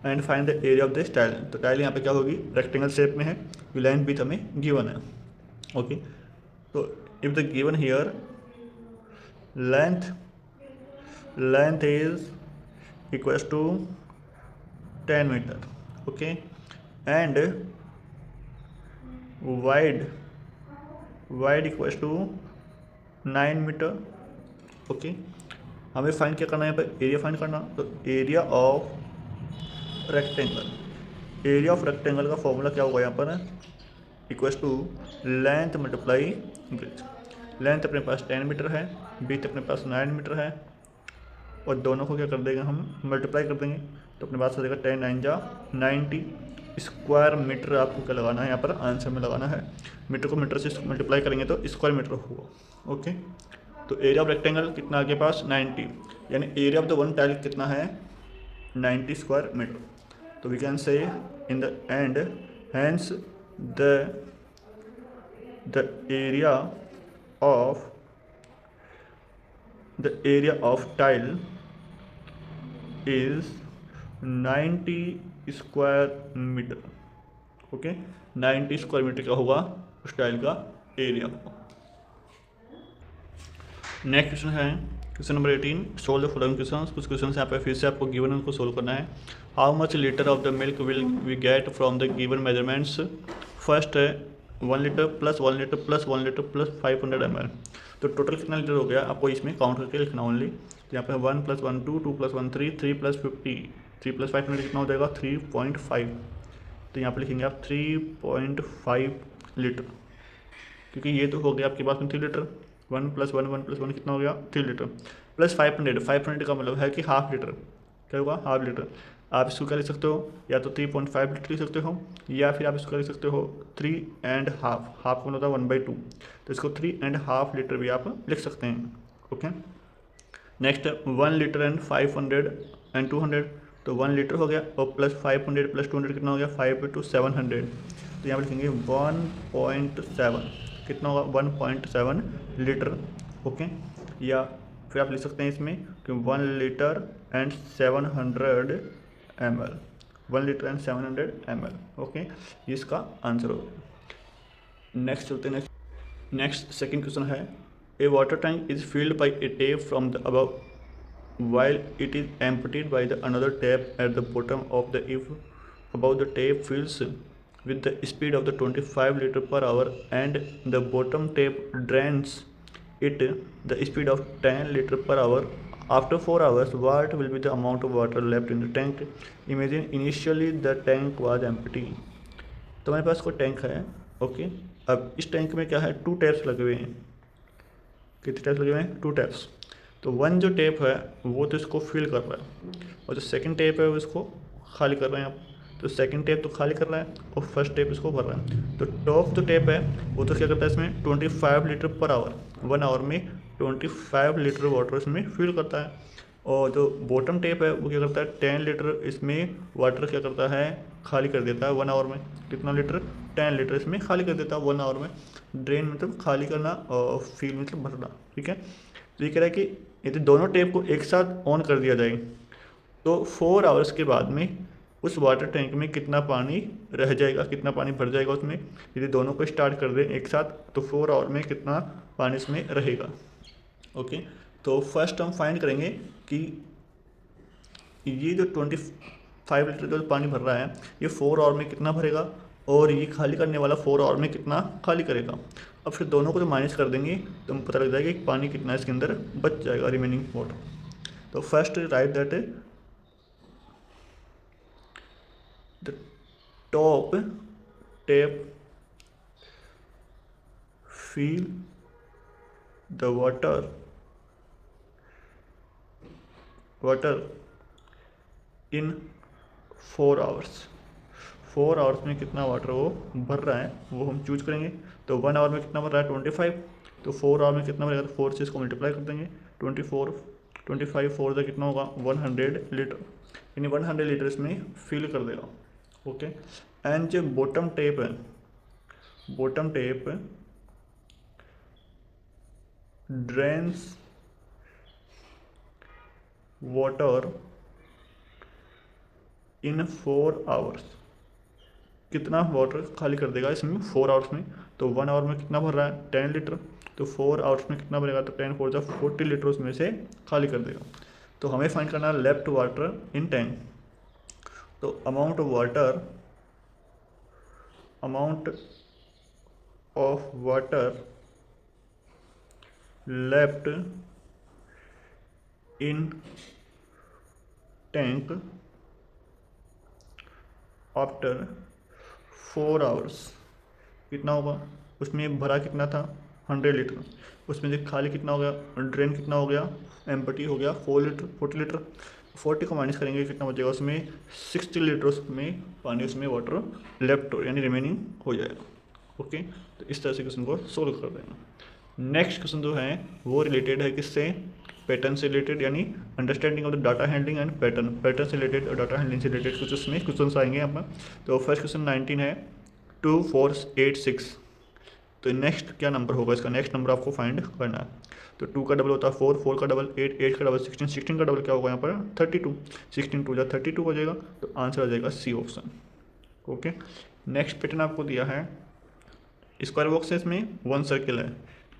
and find the area of this tile. तो tile यहाँ पे क्या होगी, rectangle shape में है, length भी हमें गिवन है। ओके, तो if the given here length is equals to 10 meter, okay, and wide equals to 9 metre. Okay, हमें फाइंड क्या करना है, यहाँ पर एरिया फाइंड करना। तो एरिया ऑफ रेक्टेंगल का फॉर्मूला क्या होगा यहाँ पर, equals to length multiply breadth. Length अपने पास 10 मीटर है, ब्रीथ अपने पास 9 मीटर है, और दोनों को क्या कर देंगे, हम मल्टीप्लाई कर देंगे। तो अपने पास हो जाएगा 10 9 जा 90 स्क्वायर मीटर। आपको क्या लगाना है, यहाँ पर आंसर में लगाना है। मीटर को मीटर से मल्टीप्लाई करेंगे तो स्क्वायर मीटर होगा। ओके, तो एरिया ऑफ रेक्टेंगल कितना आपके पास 90, यानी area of the one tile कितना है 90 स्क्वायर मीटर। तो we can say in the end hence the area of tile is 90 square metre. Okay, 90 square metre का होगा उस टाइल का एरिया। नेक्स्ट क्वेश्चन है question number 18, solve the following question. कुछ question यहाँ पे फिर से आपको गिवन उनको सोल्व करना है। How much litre of the milk will we get from the given measurements. First है 1 litre plus 1 litre plus 1 litre plus 500 ml। तो टोटल कितना लीटर हो गया, आपको इसमें काउंट करके लिखना ओनली। तो यहाँ पे 1 + 1 2 2 + 1 3 3 + 50 3 + 500 कितना हो जाएगा 3.5। तो यहाँ पे लिखेंगे आप 3.5 लीटर, क्योंकि ये तो हो गया आपके पास में 3 लीटर। 1 + 1 1 + 1 कितना हो गया 3 लीटर, प्लस 500 का मतलब है कि हाफ लीटर। क्या होगा, हाफ लीटर। आप इसको क्या लिख सकते हो, या तो 3.5 लीटर लिख सकते हो, या फिर आप इसको लिख सकते हो 3.5। हाफ का मतलब होता है 1/2, तो इसको 3.5 लीटर भी आप लिख सकते हैं। Okay, next 1 litre and 500 and 200। तो 1 लीटर हो गया, और प्लस 500 + 200 कितना हो गया 5 × 700। तो यहाँ पर लिखेंगे 1.7, कितना होगा 1.7 लीटर। ओके, या फिर आप लिख सकते हैं इसमें कि 1 litre and 700 ml, 1 litre and 700 ml। Okay, ये इसका आंसर होगा। नेक्स्ट चलते हैं। नेक्स्ट सेकंड क्वेश्चन है, a water tank is filled by a tap from the above while it is emptied by the another tap at the bottom of the if above the tap fills with the speed of the 25 liter per hour and the bottom tap drains it the speed of 10 liter per hour. After 4 hours, what will be the amount of water left in the tank? Imagine initially the tank was empty. तो हमारे पास कोई tank है। Okay, अब इस tank में क्या है, 2 taps लगे हुए हैं। कितने टैप्स लगे हुए हैं, 2 टैप्स। तो 1 जो टैप है वो तो इसको फिल कर रहा है, और जो सेकंड टैप है वो इसको खाली कर रहे हैं आप। तो सेकंड टैप तो खाली कर रहा है और फर्स्ट टैप इसको भर रहा है। तो टॉप जो टैप है वो तो क्या करता है, इसमें 25 लीटर पर आवर, 1 आवर में 25 लीटर वाटर इसमें फिल करता है। और जो बॉटम टैप है वो क्या करता है, 10 लीटर इसमें वाटर क्या करता है, खाली कर देता है 1 आवर में। कितना लीटर, 10 लीटर इसमें खाली कर देता है 1 आवर में। ड्रेन मतलब खाली करना और फिल मतलब भरना। ठीक है, तो ये कह रहा है कि यदि दोनों टैप को एक साथ ऑन कर दिया जाए तो 4 आवर्स के बाद में उस वाटर टैंक में कितना पानी रह जाएगा, कितना पानी भर जाएगा उसमें। यदि दोनों को स्टार्ट कर दें एक साथ तो 4 आवर में कितना पानी इसमें रहेगा। ओके, तो फर्स्ट हम फाइंड करेंगे कि ये जो 25 लीटर जो पानी भर रहा है ये 4 आवर में कितना भरेगा, और ये खाली करने वाला 4 आवर में कितना खाली करेगा। अब फिर दोनों को जो माइनस कर देंगे तो हमें पता लग जाएगा कि पानी कितना इसके अंदर बच जाएगा, रिमेनिंग वाटर। तो first write that the top tap fill the water in 4 hours. 4 hours में कितना वाटर वो भर रहा है वो हम चूज करेंगे। तो 1 आवर में कितना भर रहा है 25, तो 4 आवर में कितना बनेगा, तो 4 से इसको मल्टीप्लाई कर देंगे, 25 4 से कितना होगा 100 लीटर, यानी 100 लीटर इसमें फिल कर देगा। ओके, एंड जो बॉटम टेप है, bottom tape drains water in 4 hours, कितना वाटर खाली कर देगा इसमें 4 आवर्स में, तो 1 आवर में कितना भर रहा है 10 लीटर, तो 4 आवर्स में कितना बनेगा, तो 10 4 जा 40 लीटर उसमें से खाली कर देगा। तो हमें फाइंड करना है लेफ्ट वाटर इन टैंक, तो amount of water left in tank after 4 hours कितना होगा, उसमें भरा कितना था 100 लीटर, उसमें से खाली कितना हो गया, ड्रेन कितना हो गया, एम्प्टी हो गया 40 लीटर, 40 को माइनस करेंगे कितना बचेगा, उसमें 60 लीटर उसमें पानी, उसमें वाटर लेफ्ट यानी रिमेनिंग हो जाएगा। ओके, तो इस तरह से क्वेश्चन को सोल्व कर देना। नेक्स्ट क्वेश्चन जो है वो रिलेटेड है किससे, पैटर्न से रिलेटेड, यानी understanding of the data handling and pattern से रिलेटेड और डाटा हैंडलिंग से रिलेटेड कुछ उसमें क्वेश्चन आएंगे यहाँ पर। तो फर्स्ट क्वेश्चन 19 है 2 4 8 6, तो नेक्स्ट क्या नंबर होगा इसका, नेक्स्ट नंबर आपको फाइंड करना है। तो 2 का डबल होता है 4, 4 का डबल 8, 8 का डबल 16, 16 का डबल क्या होगा यहाँ पर 32, 16 2 जा 32 हो जाएगा, तो आंसर आ जाएगा C option. Okay, next pattern आपको दिया है, स्क्वायर बॉक्स है, इसमें 1 सर्किल है,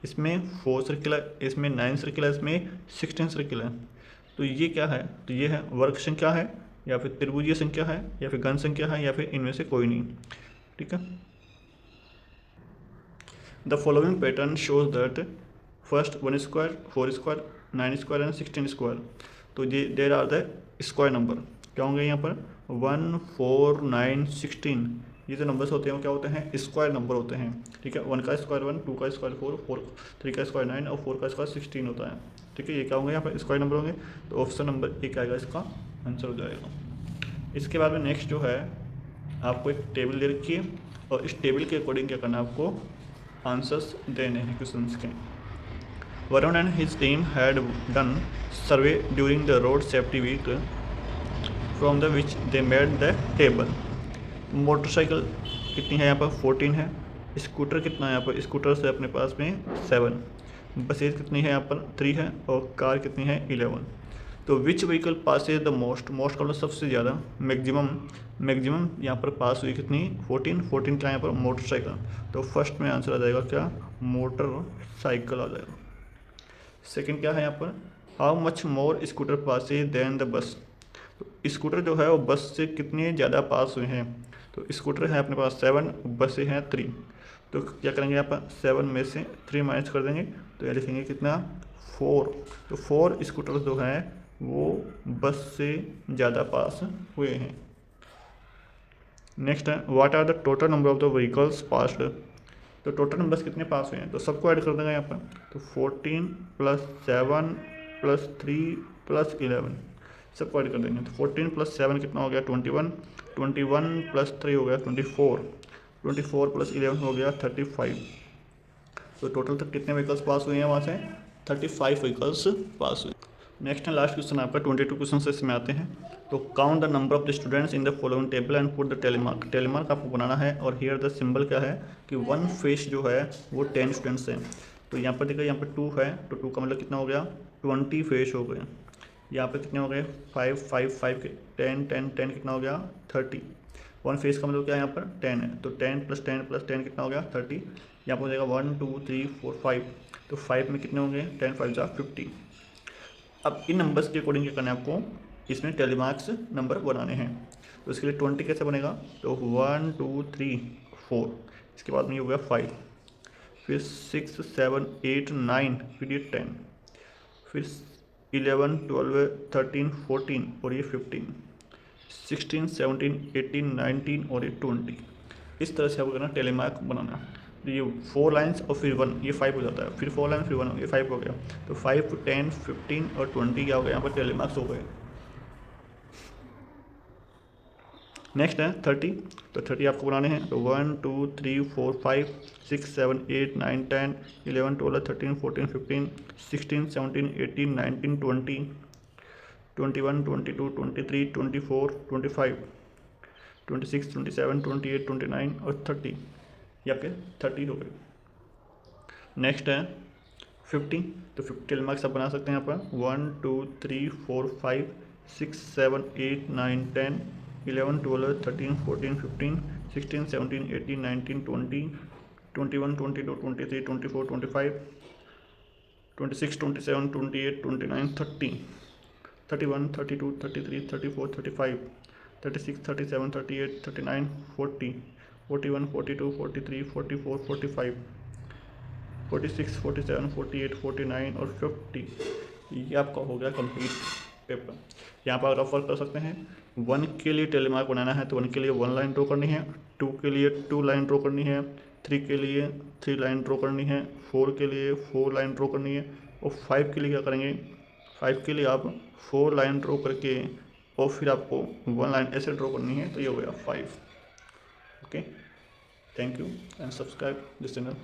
इसमें 4 सर्किल है, इसमें 9 सर्किल है, इसमें 16 सर्किल है। तो ये क्या है, तो ये है वर्ग संख्या है, या फिर त्रिभुजीय संख्या है, या फिर घन संख्या है, या फिर इनमें से कोई नहीं। ठीक है, the following pattern shows that first 1 square 4 square 9 square and 16 square, तो ये there are the square number क्या होंगे यहाँ पर 1 4 9 16, ये जो नंबर्स होते हैं वो क्या होते हैं स्क्वायर नंबर होते हैं। ठीक है, 1 का स्क्वायर 1, 2 का स्क्वायर 4, 3 का स्क्वायर 9 और 4 का स्क्वायर 16 होता है। ठीक है, ये क्या होंगे यहाँ पर स्क्वायर नंबर होंगे, तो ऑप्शन नंबर 1 आएगा इसका आंसर हो जाएगा। इसके बाद में नेक्स्ट जो है आपको एक टेबल दे रखी है, और इस टेबल के अकॉर्डिंग क्या करना है आपको आंसर्स देने हैं क्वेश्चन के। Varun and his team had done survey during the road safety week from the which they made the table. Motorcycle कितनी है यहाँ पर 14 है, स्कूटर कितना है यहाँ पर, स्कूटर से अपने पास में 7, बसेज कितनी है यहाँ पर 3 है, और कार कितनी है 11। तो विच व्हीकल पासेज द मोस्ट का मतलब सबसे ज़्यादा, मैक्सिमम यहाँ पर पास हुई कितनी 14 क्या यहाँ पर मोटरसाइकिल, तो फर्स्ट में आंसर आ जाएगा क्या मोटरसाइकिल आ जाएगा। सेकंड क्या है यहाँ पर how much more scooter passes than the bus, तो स्कूटर जो है वो बस से कितने ज़्यादा पास हुए हैं, तो स्कूटर है अपने पास 7, बसें हैं 3, तो क्या करेंगे यहाँ पर 7 में से 3 माइनस कर देंगे, तो यह लिखेंगे कितना 4, तो 4 स्कूटर जो हैं वो बस से ज़्यादा पास हुए हैं। नेक्स्ट है what are the total number of the vehicles passed, तो टोटल नंबर्स कितने पास हुए हैं, तो सबको ऐड कर देंगे यहाँ पर, तो 14 + 7 + 3 + 11 सबको ऐड कर देंगे, तो 14 + 7 कितना हो गया 21, 21 + 3 हो गया 24, 24 + 11 हो गया 35, तो टोटल तक कितने व्हीकल्स पास हुए हैं वहाँ से 35 व्हीकल्स पास हुए। नेक्स्ट एंड लास्ट क्वेश्चन आपका 22 क्वेश्चन से इसमें आते हैं। तो count the number of the students in the following table and put the tally mark आपको बनाना है, और हियर द सिंबल क्या है कि 1 फेस जो है वो 10 स्टूडेंट्स हैं, तो यहाँ पर देखिए यहाँ पर 2 है, तो 2 का मतलब कितना हो गया 20 फेस हो गए, यहाँ पर कितने हो गए 5 5 5 के 10 10 10 कितना हो गया 30, 1 फेस का मतलब क्या है यहाँ पर 10 है, तो 10 + 10 + 10 कितना हो गया 30, यहाँ पर हो जाएगा 1 2 3 4 5, तो 5 में कितने होंगे 10 5 जा 50। अब इन नंबर्स के अकॉर्डिंग क्या करना है आपको इसमें टेलीमार्क्स नंबर बनाने हैं, तो इसके लिए 20 कैसे बनेगा, तो 1 2 3 4, इसके बाद में ये हो गया 5, फिर 6 7 8 9, फिर ये 10, फिर 11 12 13 14 और ये 15, 16 17 18 19 और ये 20, इस तरह से आपको करना टेलीमार्क बनाना। ये 4 लाइन्स और फिर 1, ये 5 हो जाता है, फिर 4 लाइन फिर 1, ये 5 हो गया, तो 5 10 15 और 20 क्या हो गया यहाँ पर टेलीमार्क्स हो गए। नेक्स्ट है 30, तो 30 आपको बनाने हैं। तो 1 2 3 4 5 6 7 8 9 10 11 12 13 14 15 16 17 18 19 20 21 22 23 24 25 26 27 28 29 और 30, ये आपके 30 हो गए। नेक्स्ट है 50, तो 50 मार्क्स आप बना सकते हैं यहाँ पर 1 2 3 4 5 6 7 8 9 10 11 12 13 14 15 16 17 18 19 20 21 22 23 24 25 26 27 28 29 30 31 32 33 34 35 36 37 38 39 40 41 42 43 44 45 46 47 48 49 और 50, ये आपका हो गया कंप्लीट पेपर। यहाँ पर आप रेफर कर सकते हैं। 1 के लिए टेलीमार्क बनाना है तो 1 के लिए 1 लाइन ड्रॉ करनी है, 2 के लिए 2 लाइन ड्रॉ करनी है, 3 के लिए 3 लाइन ड्रॉ करनी है, 4 के लिए 4 लाइन ड्रॉ करनी है और 5 के लिए क्या करेंगे, 5 के लिए आप 4 लाइन ड्रॉ करके और फिर आपको 1 लाइन ऐसे ड्रॉ करनी है, तो ये हो गया 5। Okay, thank you and subscribe this channel.